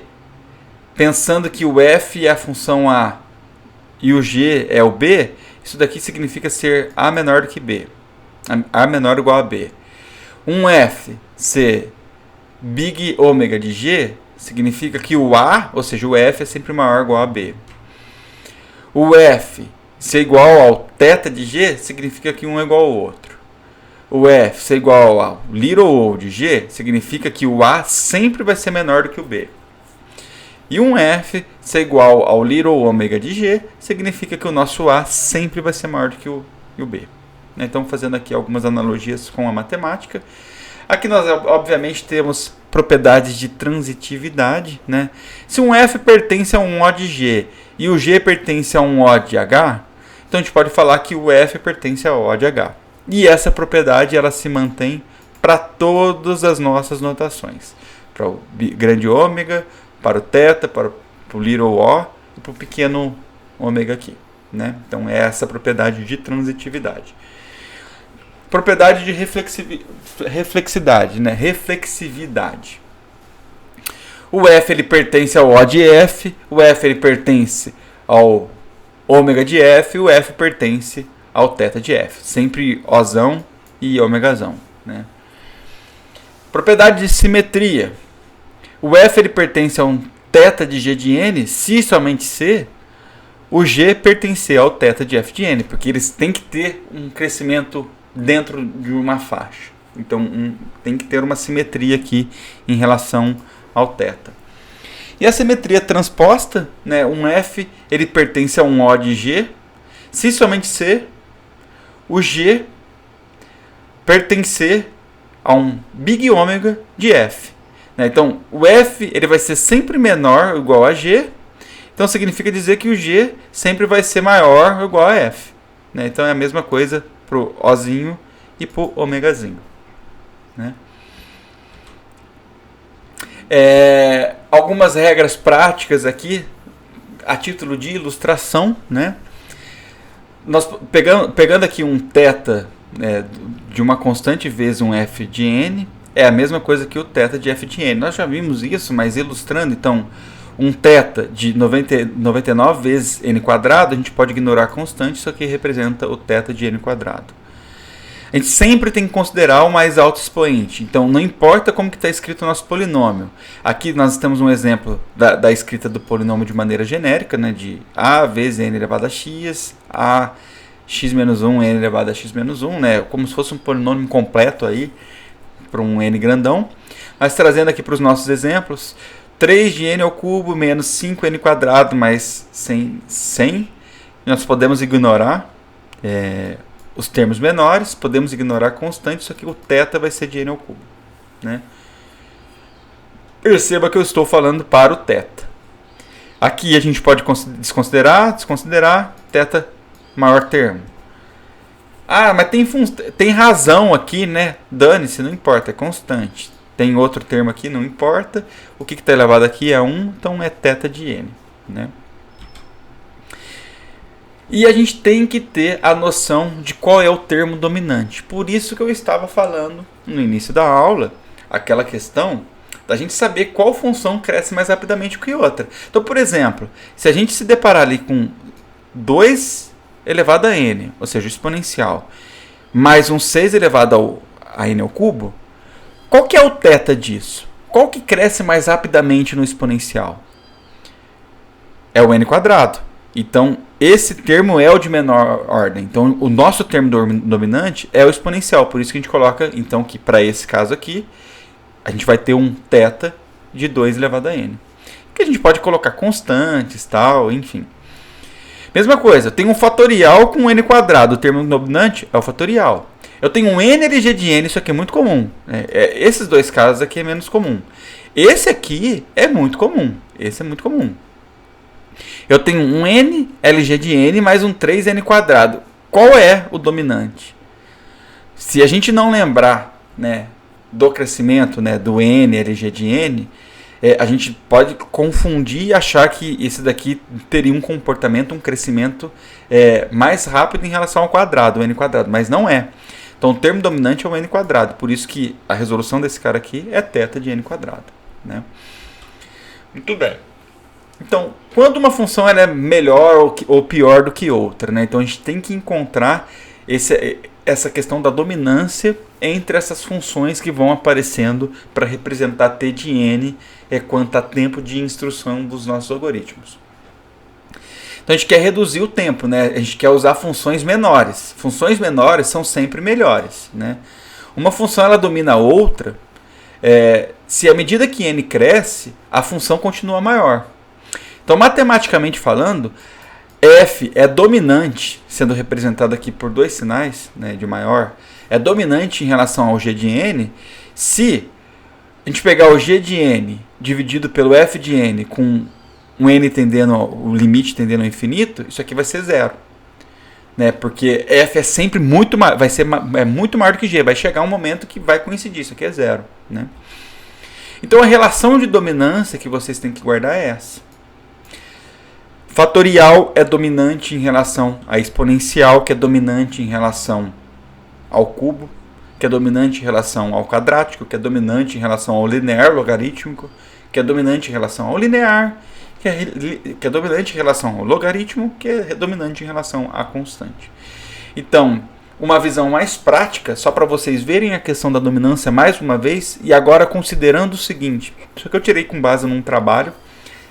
pensando que o F é a função A e o G é o B, isso daqui significa ser A menor do que B. A menor ou igual a B. Um F ser big ômega de G significa que o A, ou seja, o F é sempre maior ou igual a B. O F ser igual ao θ de G significa que um é igual ao outro. O F ser igual ao little O de G significa que o A sempre vai ser menor do que o B. E um F ser igual ao little ômega de G significa que o nosso A sempre vai ser maior do que o B. Então, fazendo aqui algumas analogias com a matemática. Aqui nós, obviamente, temos propriedades de transitividade. Né? Se um F pertence a um O de G e o G pertence a um O de H, então a gente pode falar que o F pertence a O de H. E essa propriedade ela se mantém para todas as nossas notações. Para o grande ômega, para o θ, para o little O e para o pequeno ômega aqui. Né? Então, é essa propriedade de transitividade. Propriedade de reflexidade, né? Reflexividade. O F ele pertence ao O de F, o F ele pertence ao ômega de F, o F pertence ao θ de F. Sempre Ozão e ômegazão. Né? Propriedade de simetria. O F ele pertence a um θ de G de N, se somente se o G pertencer ao θ de F de N, porque eles têm que ter um crescimento dentro de uma faixa. Então, tem que ter uma simetria aqui em relação ao θ. E a simetria transposta, né, um F ele pertence a um O de G, se somente se o G pertencer a um big ômega de F. Né? Então, o F ele vai ser sempre menor ou igual a G, então significa dizer que o G sempre vai ser maior ou igual a F. Né? Então, é a mesma coisa para o Ozinho e para o ômegazinho. Né? Algumas regras práticas aqui, a título de ilustração. Né? Nós pegando aqui um θ, né, de uma constante vezes um F de N, é a mesma coisa que o θ de F de N. Nós já vimos isso, mas ilustrando, então, um θ de 99 vezes n quadrado, a gente pode ignorar a constante, isso aqui representa o θ de n quadrado. A gente sempre tem que considerar o mais alto expoente, então não importa como que está escrito o nosso polinômio. Aqui nós temos um exemplo da escrita do polinômio de maneira genérica, né, de a vezes n elevado a x, a x menos 1, n elevado a x menos 1, né, como se fosse um polinômio completo aí, para um n grandão. Mas trazendo aqui para os nossos exemplos, 3 de n ao cubo menos 5n quadrado mais 100. Nós podemos ignorar os termos menores, podemos ignorar a constante, só que o θ vai ser de n ao cubo. Né? Perceba que eu estou falando para o θ. Aqui a gente pode desconsiderar, θ maior termo. Ah, mas tem razão aqui, né? Dane-se, não importa, é constante. Tem outro termo aqui, não importa. O que está elevado aqui é 1, então é θ de n. Né? E a gente tem que ter a noção de qual é o termo dominante. Por isso que eu estava falando no início da aula, aquela questão da gente saber qual função cresce mais rapidamente que outra. Então, por exemplo, se a gente se deparar ali com 2 elevado a n, ou seja, o exponencial, mais um 6 elevado a n ao cubo, qual que é o θ disso? Qual que cresce mais rapidamente no exponencial? É o n quadrado. Então, esse termo é o de menor ordem. Então, o nosso termo dominante é o exponencial. Por isso que a gente coloca, então, que para esse caso aqui, a gente vai ter um θ de 2 elevado a n. Que a gente pode colocar constantes, tal, enfim. Mesma coisa, eu tenho um fatorial com n quadrado. O termo dominante é o fatorial. Eu tenho um n LG de n, isso aqui é muito comum. Esses dois casos aqui é menos comum. Esse aqui é muito comum. Esse é muito comum. Eu tenho um n LG de n mais um 3n quadrado. Qual é o dominante? Se a gente não lembrar, né, do crescimento, né, do n LG de n, a gente pode confundir e achar que esse daqui teria um comportamento, um crescimento mais rápido em relação ao quadrado, o n quadrado, mas não é. Então o termo dominante é o n quadrado, por isso que a resolução desse cara aqui é θ de n quadrado. Né? Muito bem. Então, quando uma função ela é melhor ou pior do que outra, né? Então a gente tem que encontrar essa questão da dominância entre essas funções que vão aparecendo para representar t de n quanto a tempo de instrução dos nossos algoritmos. Então a gente quer reduzir o tempo, né? A gente quer usar funções menores. Funções menores são sempre melhores. Né? Uma função ela domina a outra se à medida que n cresce, a função continua maior. Então, matematicamente falando, f é dominante, sendo representado aqui por dois sinais, né, de maior, é dominante em relação ao g de n, se a gente pegar o g de n dividido pelo f de n com um n tendendo, o limite tendendo ao infinito, isso aqui vai ser zero. Né, porque f é sempre muito maior, muito maior do que g, vai chegar um momento que vai coincidir, isso aqui é zero. Né? Então, a relação de dominância que vocês têm que guardar é essa. Fatorial é dominante em relação a exponencial, que é dominante em relação ao cubo, que é dominante em relação ao quadrático, que é dominante em relação ao linear logarítmico, que é dominante em relação ao linear, que é dominante em relação ao logaritmo, que é dominante em relação à constante. Então, uma visão mais prática, só para vocês verem a questão da dominância mais uma vez, e agora considerando o seguinte, isso aqui eu tirei com base num trabalho,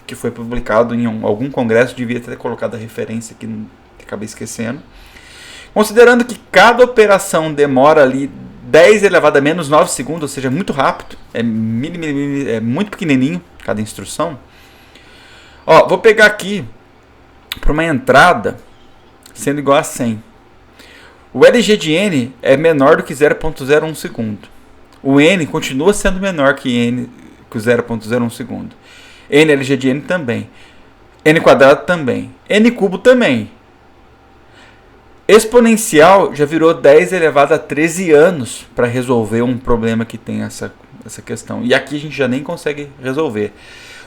que foi publicado em algum congresso, devia ter colocado a referência aqui, acabei esquecendo. Considerando que cada operação demora ali 10 elevado a menos 9 segundos, ou seja, muito rápido, é muito pequenininho cada instrução. Ó, vou pegar aqui para uma entrada sendo igual a 100. O LG de n é menor do que 0,01 segundo. O n continua sendo menor que o 0,01 segundo. N LG de n também. N quadrado também. N cubo também. Exponencial já virou 10 elevado a 13 anos para resolver um problema que tem essa questão. E aqui a gente já nem consegue resolver.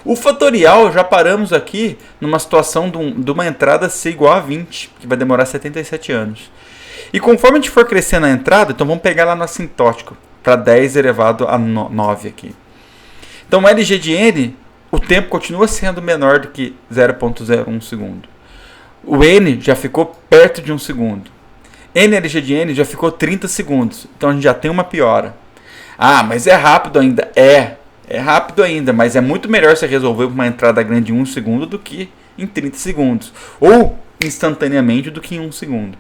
O fatorial, já paramos aqui numa situação de uma entrada ser igual a 20, que vai demorar 77 anos. E conforme a gente for crescendo a entrada, então vamos pegar lá no assintótico, para 10 elevado a 9 aqui. Então o LG de n, o tempo continua sendo menor do que 0,01 segundo. O n já ficou perto de 1 segundo. N LG de n já ficou 30 segundos. Então a gente já tem uma piora. Ah, mas é rápido ainda. É rápido ainda, mas é muito melhor você resolver uma entrada grande em 1 segundo do que em 30 segundos. Ou instantaneamente do que em 1 segundo.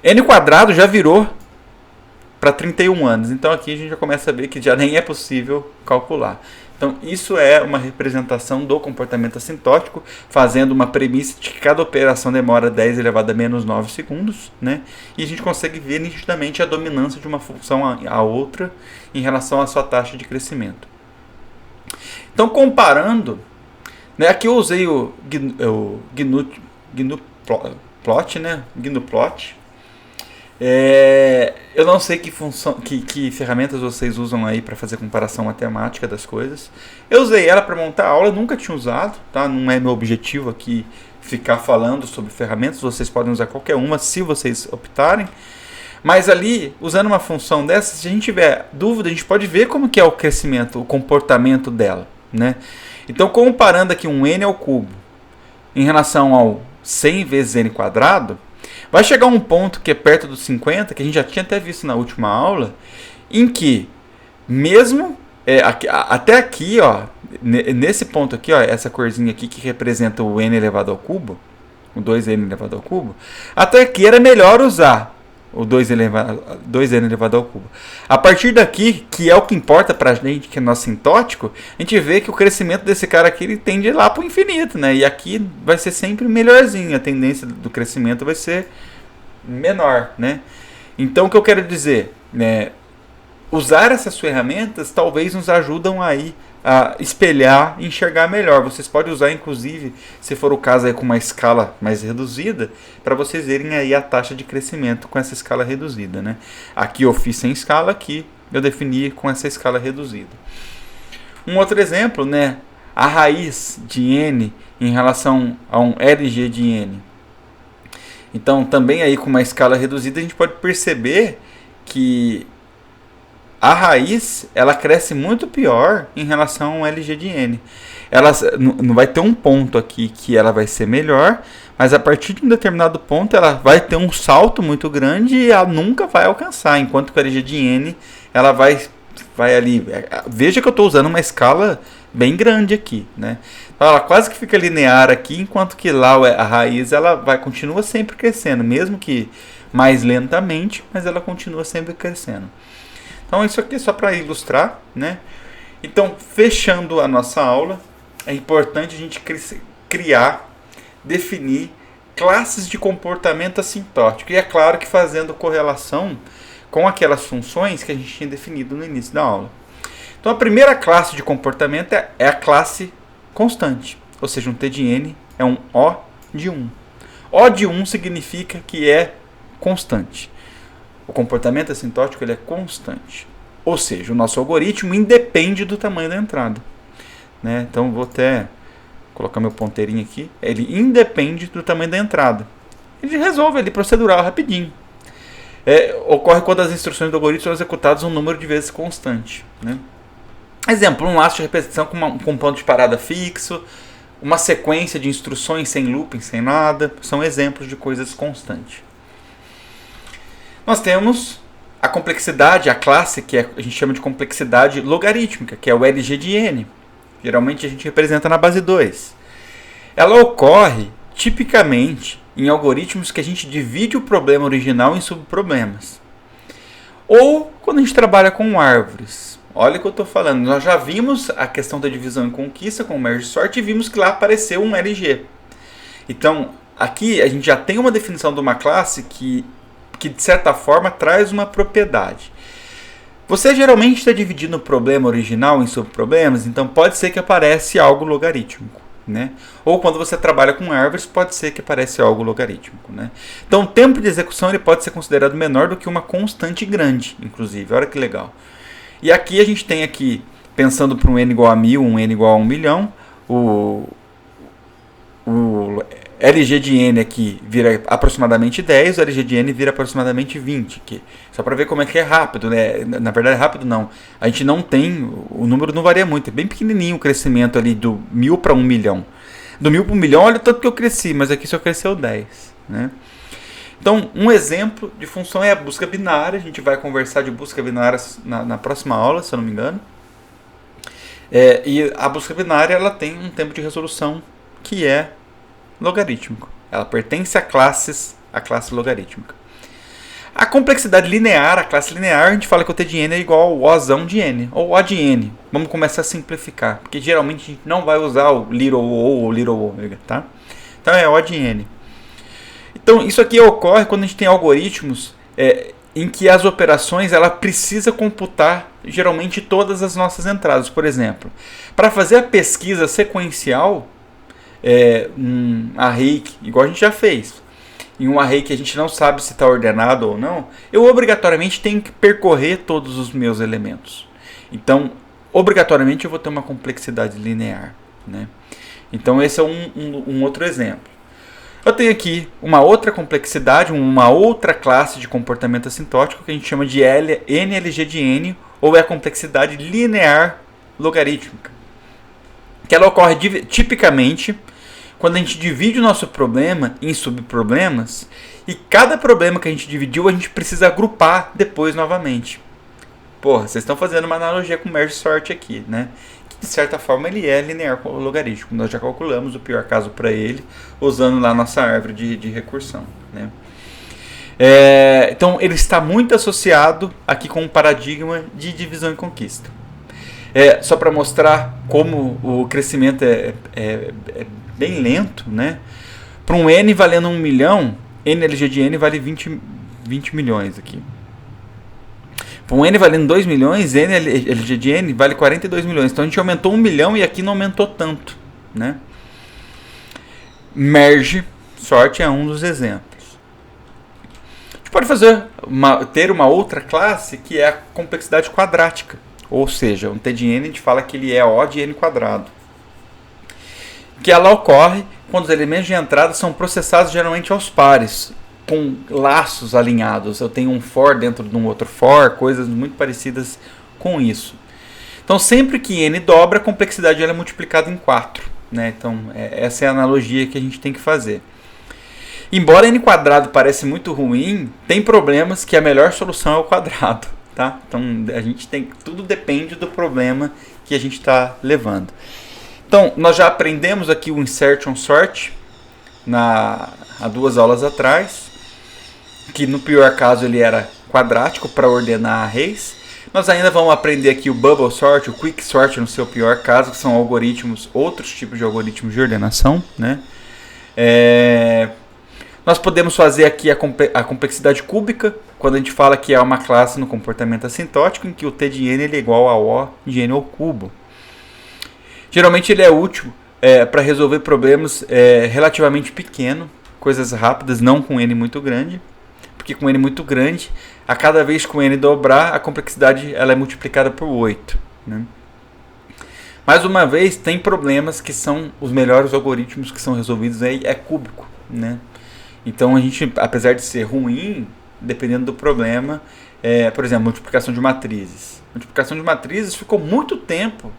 N quadrado já virou para 31 anos. Então aqui a gente já começa a ver que já nem é possível calcular. Então isso é uma representação do comportamento assintótico, fazendo uma premissa de que cada operação demora 10 elevado a menos 9 segundos. Né? E a gente consegue ver nitidamente a dominância de uma função a outra em relação à sua taxa de crescimento. Então comparando, né, aqui eu usei o GNU-plot, né? GNU-plot. Eu não sei que ferramentas vocês usam aí para fazer comparação matemática das coisas. Eu usei ela para montar a aula, nunca tinha usado, tá? Não é meu objetivo aqui ficar falando sobre ferramentas, vocês podem usar qualquer uma se vocês optarem. Mas ali, usando uma função dessa, se a gente tiver dúvida, a gente pode ver como que é o crescimento, o comportamento dela. Né? Então, comparando aqui um n ao cubo em relação ao 100 vezes n quadrado, vai chegar um ponto que é perto dos 50, que a gente já tinha até visto na última aula, em que mesmo até aqui, ó, nesse ponto aqui, ó, essa corzinha aqui que representa o n elevado ao cubo, o 2n elevado ao cubo, até aqui era melhor usar o 2n elevado ao cubo. A partir daqui, que é o que importa pra gente, que é nosso sintótico, a gente vê que o crescimento desse cara aqui ele tende lá pro infinito, né? E aqui vai ser sempre melhorzinho, a tendência do crescimento vai ser menor, né? Então o que eu quero dizer, né? Usar essas ferramentas talvez nos ajudam aí a espelhar e enxergar melhor. Vocês podem usar, inclusive, se for o caso aí com uma escala mais reduzida, para vocês verem aí a taxa de crescimento com essa escala reduzida, né? Aqui eu fiz sem escala, aqui eu defini com essa escala reduzida. Um outro exemplo, né? A raiz de n em relação a um LG de n. Então, também aí com uma escala reduzida, a gente pode perceber que a raiz, ela cresce muito pior em relação ao LG de n. Ela não vai ter um ponto aqui que ela vai ser melhor, mas a partir de um determinado ponto ela vai ter um salto muito grande e ela nunca vai alcançar, enquanto que a LG de n, ela vai ali. Veja que eu estou usando uma escala bem grande aqui, né? Então ela quase que fica linear aqui, enquanto que lá a raiz ela continua sempre crescendo, mesmo que mais lentamente, mas ela continua sempre crescendo. Então isso aqui é só para ilustrar, né? Então, fechando a nossa aula, é importante a gente criar, definir classes de comportamento assintótico. E é claro que fazendo correlação com aquelas funções que a gente tinha definido no início da aula. Então a primeira classe de comportamento é a classe constante. Ou seja, um T de n é um O de 1. O de 1 significa que é constante. O comportamento assintótico ele é constante. Ou seja, o nosso algoritmo independe do tamanho da entrada, né? Então vou até colocar meu ponteirinho aqui. Ele independe do tamanho da entrada. Ele resolve ali procedural rapidinho. Ocorre quando as instruções do algoritmo são executadas um número de vezes constante, né? Exemplo, um laço de repetição com um ponto de parada fixo, uma sequência de instruções sem looping, sem nada, são exemplos de coisas constantes. Nós temos a complexidade, a classe que a gente chama de complexidade logarítmica, que é o LG de n. Geralmente a gente representa na base 2. Ela ocorre tipicamente em algoritmos que a gente divide o problema original em subproblemas. Ou quando a gente trabalha com árvores. Olha o que eu estou falando. Nós já vimos a questão da divisão e conquista com o merge sort e vimos que lá apareceu um LG. Então, aqui a gente já tem uma definição de uma classe que de certa forma traz uma propriedade. Você geralmente está dividindo o problema original em subproblemas, então pode ser que apareça algo logarítmico, né? Ou quando você trabalha com árvores, pode ser que apareça algo logarítmico, né? Então o tempo de execução ele pode ser considerado menor do que uma constante grande, inclusive. Olha que legal. E aqui a gente tem aqui, pensando para um n igual a 1000, um n igual a 1 milhão, o LG de n aqui vira aproximadamente 10, o LG de n vira aproximadamente 20. Aqui. Só para ver como é que é rápido, né? Na verdade, rápido não. A gente não tem, o número não varia muito, é bem pequenininho o crescimento ali do 1000 para 1 milhão. Do 1000 para 1 milhão, olha o tanto que eu cresci, mas aqui só cresceu 10. Né? Então, um exemplo de função é a busca binária. A gente vai conversar de busca binária na próxima aula, se eu não me engano. E a busca binária ela tem um tempo de resolução que é logarítmico. Ela pertence a classe logarítmica. A complexidade linear, a classe linear, a gente fala que o T de n é igual ao Ozão de n, ou O de n. Vamos começar a simplificar, porque geralmente a gente não vai usar o little o ou little ômega, tá? Então é O de n. Então isso aqui ocorre quando a gente tem algoritmos em que as operações ela precisa computar geralmente todas as nossas entradas. Por exemplo, para fazer a pesquisa sequencial, um array, igual a gente já fez, em um array que a gente não sabe se está ordenado ou não, eu obrigatoriamente tenho que percorrer todos os meus elementos. Então, obrigatoriamente eu vou ter uma complexidade linear, né? Então, esse é um outro exemplo. Eu tenho aqui uma outra complexidade, uma outra classe de comportamento assintótico que a gente chama de NLG de n, ou é a complexidade linear logarítmica, que ela ocorre tipicamente quando a gente divide o nosso problema em subproblemas e cada problema que a gente dividiu a gente precisa agrupar depois novamente. Porra, vocês estão fazendo uma analogia com merge sort aqui, né? de certa forma ele é linear logarítmico. Nós já calculamos o pior caso para ele usando lá a nossa árvore de recursão, né? Então ele está muito associado aqui com o paradigma de divisão e conquista. Só para mostrar como o crescimento é bem lento, né? Para um N valendo 1 milhão, NLG de N vale 20 milhões aqui. Para um N valendo 2 milhões, NLG de N vale 42 milhões. Então a gente aumentou 1 milhão e aqui não aumentou tanto, né? Merge, sorte é um dos exemplos. A gente pode ter uma outra classe que é a complexidade quadrática. Ou seja, um T de N a gente fala que ele é O de N quadrado. Que ela ocorre quando os elementos de entrada são processados geralmente aos pares, com laços alinhados. Eu tenho um for dentro de um outro for, coisas muito parecidas com isso. Então sempre que N dobra, a complexidade ela é multiplicada em 4. Né? Então essa é a analogia que a gente tem que fazer. Embora N quadrado pareça muito ruim, tem problemas que a melhor solução é o quadrado. Tá? Então tudo depende do problema que a gente está levando. Então nós já aprendemos aqui o insertion sort há 2 aulas atrás, que no pior caso ele era quadrático para ordenar arrays. Nós ainda vamos aprender aqui o bubble sort, o quick sort no seu pior caso, que são outros tipos de algoritmos de ordenação, né? Nós podemos fazer aqui a complexidade cúbica, quando a gente fala que é uma classe no comportamento assintótico, em que o T de N ele é igual a O de N ao cubo. Geralmente ele é útil para resolver problemas relativamente pequenos, coisas rápidas, não com N muito grande, porque com N muito grande, a cada vez que o N dobrar, a complexidade ela é multiplicada por 8. Né? Mais uma vez, tem problemas que são os melhores algoritmos que são resolvidos aí, é cúbico, né? Então a gente, apesar de ser ruim, dependendo do problema, por exemplo, multiplicação de matrizes. Multiplicação de matrizes ficou muito tempo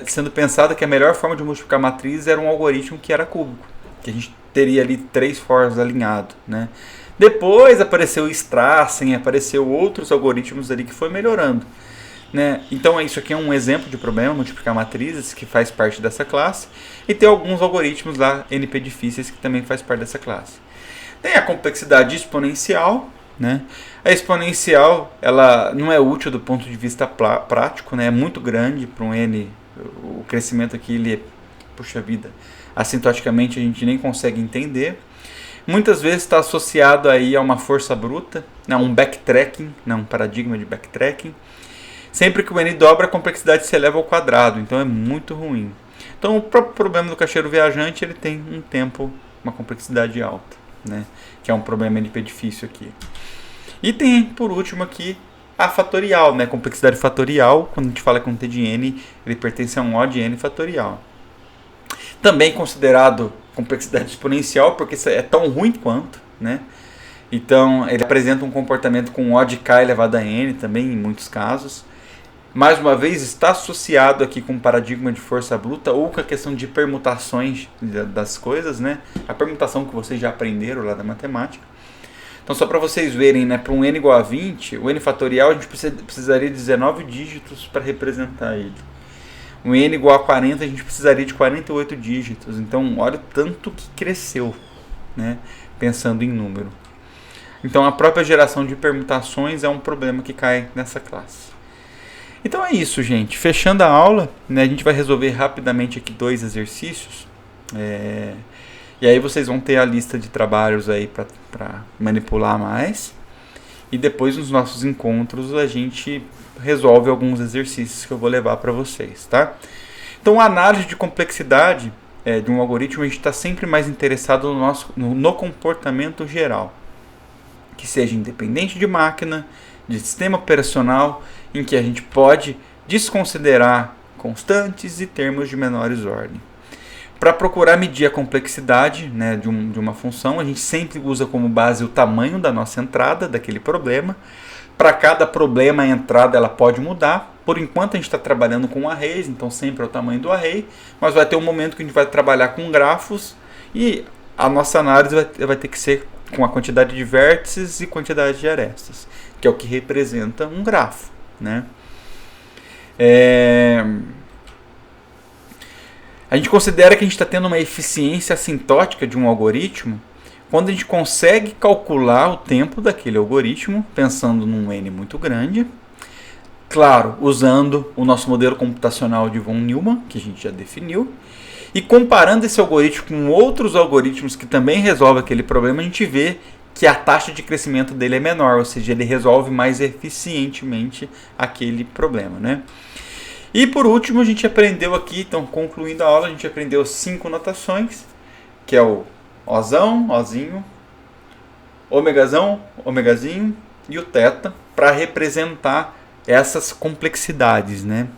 sendo pensado que a melhor forma de multiplicar matrizes era um algoritmo que era cúbico, que a gente teria ali 3 fors alinhados, né? Depois apareceu o Strassen, apareceu outros algoritmos ali que foi melhorando. Né? Então isso aqui é um exemplo de problema, multiplicar matrizes, que faz parte dessa classe. E tem alguns algoritmos lá, NP difíceis, que também faz parte dessa classe. Tem a complexidade exponencial. Né? A exponencial ela não é útil do ponto de vista prático, né? É muito grande para um N. O crescimento aqui, ele puxa vida, assintoticamente a gente nem consegue entender. Muitas vezes está associado aí a uma força bruta, um backtracking, um paradigma de backtracking. Sempre que o N dobra, a complexidade se eleva ao quadrado, então é muito ruim. Então o próprio problema do caixeiro viajante, ele tem uma complexidade alta, né? Que é um problema NP difícil aqui. E tem, por último aqui, a fatorial, né? Complexidade fatorial, quando a gente fala com T de N, ele pertence a um O de N fatorial. Também considerado complexidade exponencial, porque isso é tão ruim quanto, né? Então ele apresenta um comportamento com O de K elevado a N também, em muitos casos. Mais uma vez, está associado aqui com o paradigma de força bruta ou com a questão de permutações das coisas, né? A permutação que vocês já aprenderam lá da matemática. Então, só para vocês verem, né? Para um N igual a 20, o N fatorial a gente precisaria de 19 dígitos para representar ele. Um N igual a 40, a gente precisaria de 48 dígitos. Então, olha o tanto que cresceu, né? Pensando em número. Então, a própria geração de permutações é um problema que cai nessa classe. Então é isso, gente. Fechando a aula, né, a gente vai resolver rapidamente aqui 2 exercícios. E aí vocês vão ter a lista de trabalhos aí para manipular mais. E depois nos nossos encontros a gente resolve alguns exercícios que eu vou levar para vocês, tá? Então a análise de complexidade de um algoritmo, a gente está sempre mais interessado no comportamento geral. Que seja independente de máquina, de sistema operacional, em que a gente pode desconsiderar constantes e termos de menores ordem. Para procurar medir a complexidade, né, de uma função, a gente sempre usa como base o tamanho da nossa entrada, daquele problema. Para cada problema, a entrada ela pode mudar. Por enquanto, a gente está trabalhando com arrays, então sempre é o tamanho do array. Mas vai ter um momento que a gente vai trabalhar com grafos e a nossa análise vai ter que ser com a quantidade de vértices e quantidade de arestas, que é o que representa um grafo. Né? A gente considera que a gente está tendo uma eficiência assintótica de um algoritmo quando a gente consegue calcular o tempo daquele algoritmo, pensando num N muito grande, claro, usando o nosso modelo computacional de von Neumann, que a gente já definiu, e comparando esse algoritmo com outros algoritmos que também resolvem aquele problema, a gente vê que a taxa de crescimento dele é menor, ou seja, ele resolve mais eficientemente aquele problema, né? E por último, a gente aprendeu aqui, então concluindo a aula, a gente aprendeu 5 notações, que é o Ozão, Ozinho, Ômegazão, Ômegazinho e o Θ, para representar essas complexidades, né?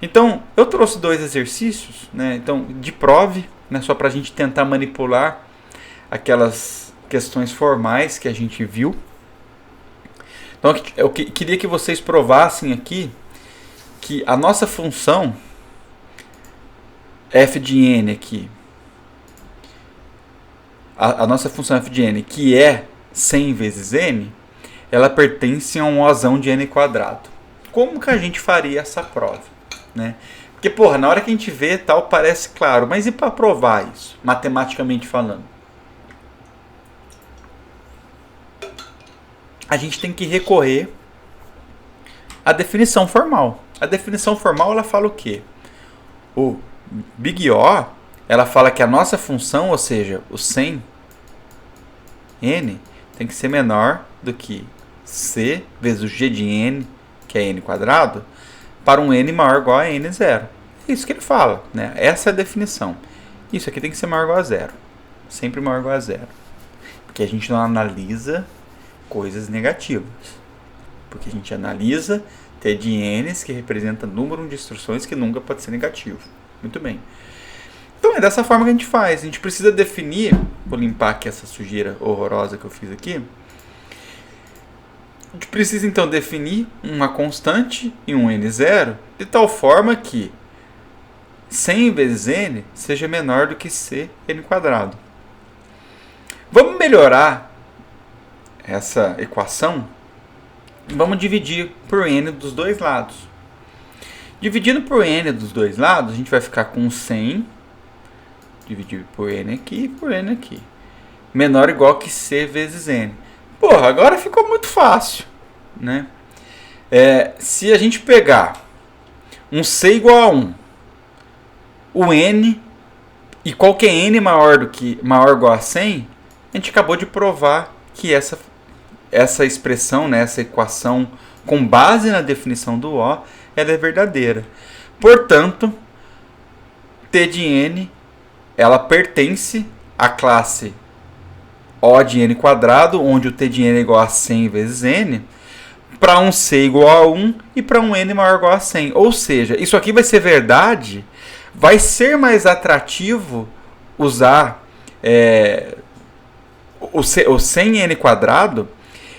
Então, eu trouxe 2 exercícios, né? Então, de prove, né? Só para a gente tentar manipular aquelas questões formais que a gente viu. Então, eu queria que vocês provassem aqui que a nossa função f de n aqui, a nossa função f de n, que é 100 vezes n, ela pertence a um Ozão de n quadrado. Como que a gente faria essa prova, né? Porque, porra, na hora que a gente vê tal, parece claro, mas e para provar isso, matematicamente falando? A gente tem que recorrer à definição formal. A definição formal, ela fala o quê? O Big O, ela fala que a nossa função, ou seja, o 100n, tem que ser menor do que c vezes o g de n, que é n quadrado, para um n maior ou igual a n0. É isso que ele fala, né? Essa é a definição. Isso aqui tem que ser maior ou igual a zero. Sempre maior ou igual a zero. Porque a gente não analisa coisas negativas. Porque a gente analisa t de n, que representa número de instruções que nunca pode ser negativo. Muito bem. Então é dessa forma que a gente faz. A gente precisa definir, vou limpar aqui essa sujeira horrorosa que eu fiz aqui. A gente precisa então definir uma constante e um n0 de tal forma que 100 vezes n seja menor do que c n quadrado. Vamos melhorar essa equação? Vamos dividir por n dos dois lados. Dividindo por n dos dois lados, a gente vai ficar com 100 dividido por n aqui e por n aqui. Menor ou igual que c vezes n. Porra, agora ficou muito fácil, né? Se a gente pegar um c igual a 1, o n, e qualquer n maior ou igual a 100, a gente acabou de provar que essa expressão, né, essa equação com base na definição do O, ela é verdadeira. Portanto, t de n, ela pertence à classe O de n quadrado, onde o t de n é igual a 100 vezes n, para um c igual a 1 e para um n maior ou igual a 100. Ou seja, isso aqui vai ser verdade, vai ser mais atrativo usar o 100n quadrado.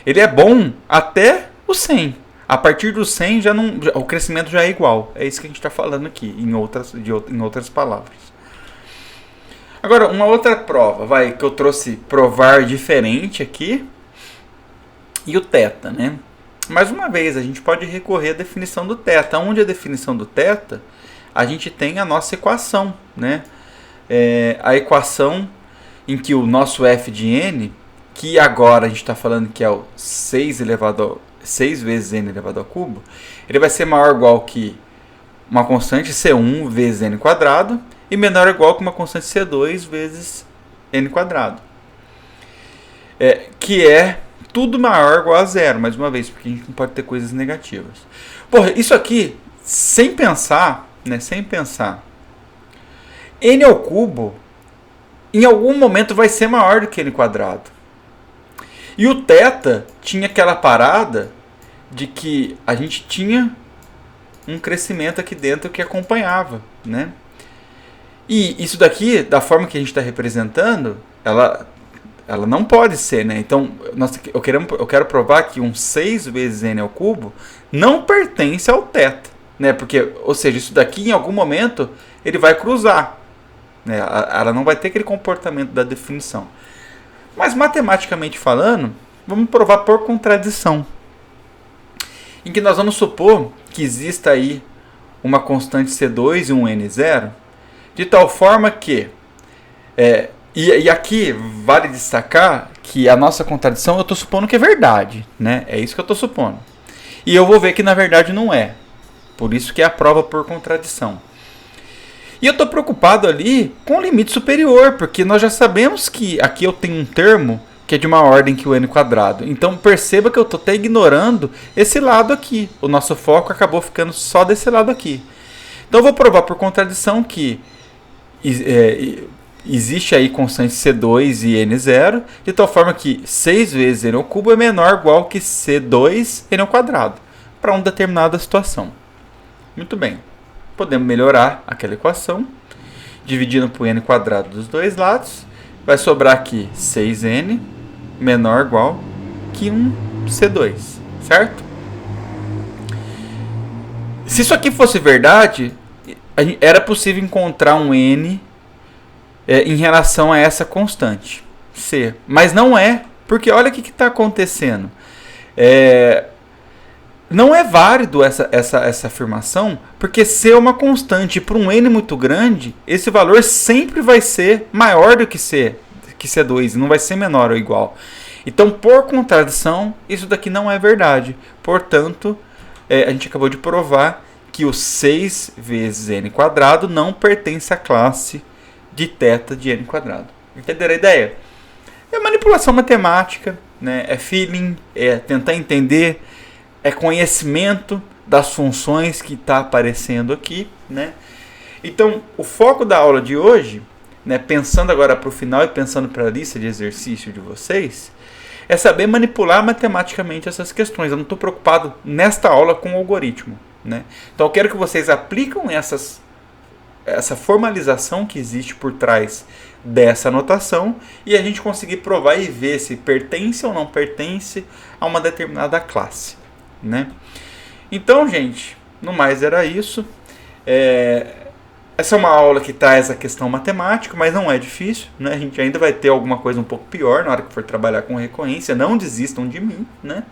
Ele é bom até o 100. A partir do 100, o crescimento já é igual. É isso que a gente está falando aqui, em outras palavras. Agora, uma outra prova, que eu trouxe provar diferente aqui, e o θ, né? Mais uma vez, a gente pode recorrer à definição do θ. Onde a definição do θ, a gente tem a nossa equação, né? A equação em que o nosso f de n, que agora a gente está falando que é o 6 vezes n elevado ao cubo, ele vai ser maior ou igual que uma constante C1 vezes n quadrado e menor ou igual que uma constante C2 vezes n quadrado. Que é tudo maior ou igual a zero, mais uma vez, porque a gente não pode ter coisas negativas. Porra, isso aqui, sem pensar, n ao cubo, em algum momento vai ser maior do que n quadrado. E o θ tinha aquela parada de que a gente tinha um crescimento aqui dentro que acompanhava, né? E isso daqui, da forma que a gente está representando, ela não pode ser, né? Então, eu quero provar que um 6 vezes n ao cubo não pertence ao θ, né? Porque, ou seja, isso daqui em algum momento ele vai cruzar, né? Ela não vai ter aquele comportamento da definição. Mas matematicamente falando, vamos provar por contradição. Em que nós vamos supor que exista aí uma constante C2 e um n0 De tal forma que... E aqui vale destacar que a nossa contradição eu estou supondo que é verdade, né? É isso que eu estou supondo. E eu vou ver que na verdade não é. Por isso que é a prova por contradição. E eu estou preocupado ali com o limite superior, porque nós já sabemos que aqui eu tenho um termo que é de uma ordem que o n quadrado. Então perceba que eu estou até ignorando esse lado aqui. O nosso foco acabou ficando só desse lado aqui. Então eu vou provar por contradição que existe aí constante C2 e N0, de tal forma que 6 vezes N ao cubo é menor ou igual que C2 N ao quadrado, para uma determinada situação. Muito bem. Podemos melhorar aquela equação, dividindo por N quadrado dos dois lados. Vai sobrar aqui 6N menor ou igual que 1C2, certo? Se isso aqui fosse verdade, era possível encontrar um N em relação a essa constante, C. Mas não é, porque olha o que está acontecendo. Não é válido essa afirmação, porque C é uma constante. Para um N muito grande, esse valor sempre vai ser maior do que C2, não vai ser menor ou igual. Então, por contradição, isso daqui não é verdade. Portanto, a gente acabou de provar que o 6 vezes N quadrado não pertence à classe de θ de N quadrado. Entenderam a ideia? É manipulação matemática, né? É feeling, é tentar entender, é conhecimento das funções que está aparecendo aqui, né? Então, o foco da aula de hoje, né, pensando agora para o final e pensando para a lista de exercício de vocês, é saber manipular matematicamente essas questões. Eu não estou preocupado nesta aula com o algoritmo, né? Então, eu quero que vocês apliquem essa formalização que existe por trás dessa notação e a gente conseguir provar e ver se pertence ou não pertence a uma determinada classe, né? Então, gente, no mais era isso. Essa é uma aula que traz a questão matemática, mas não é difícil, né? A gente ainda vai ter alguma coisa um pouco pior na hora que for trabalhar com recorrência. Não desistam de mim, né?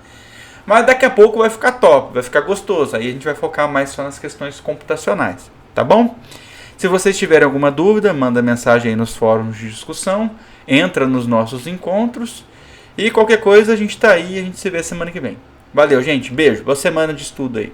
Mas daqui a pouco vai ficar top, vai ficar gostoso. Aí a gente vai focar mais só nas questões computacionais, tá bom? Se vocês tiverem alguma dúvida, manda mensagem aí nos fóruns de discussão, entra nos nossos encontros e qualquer coisa a gente tá aí e a gente se vê semana que vem. Valeu, gente. Beijo. Boa semana de estudo aí.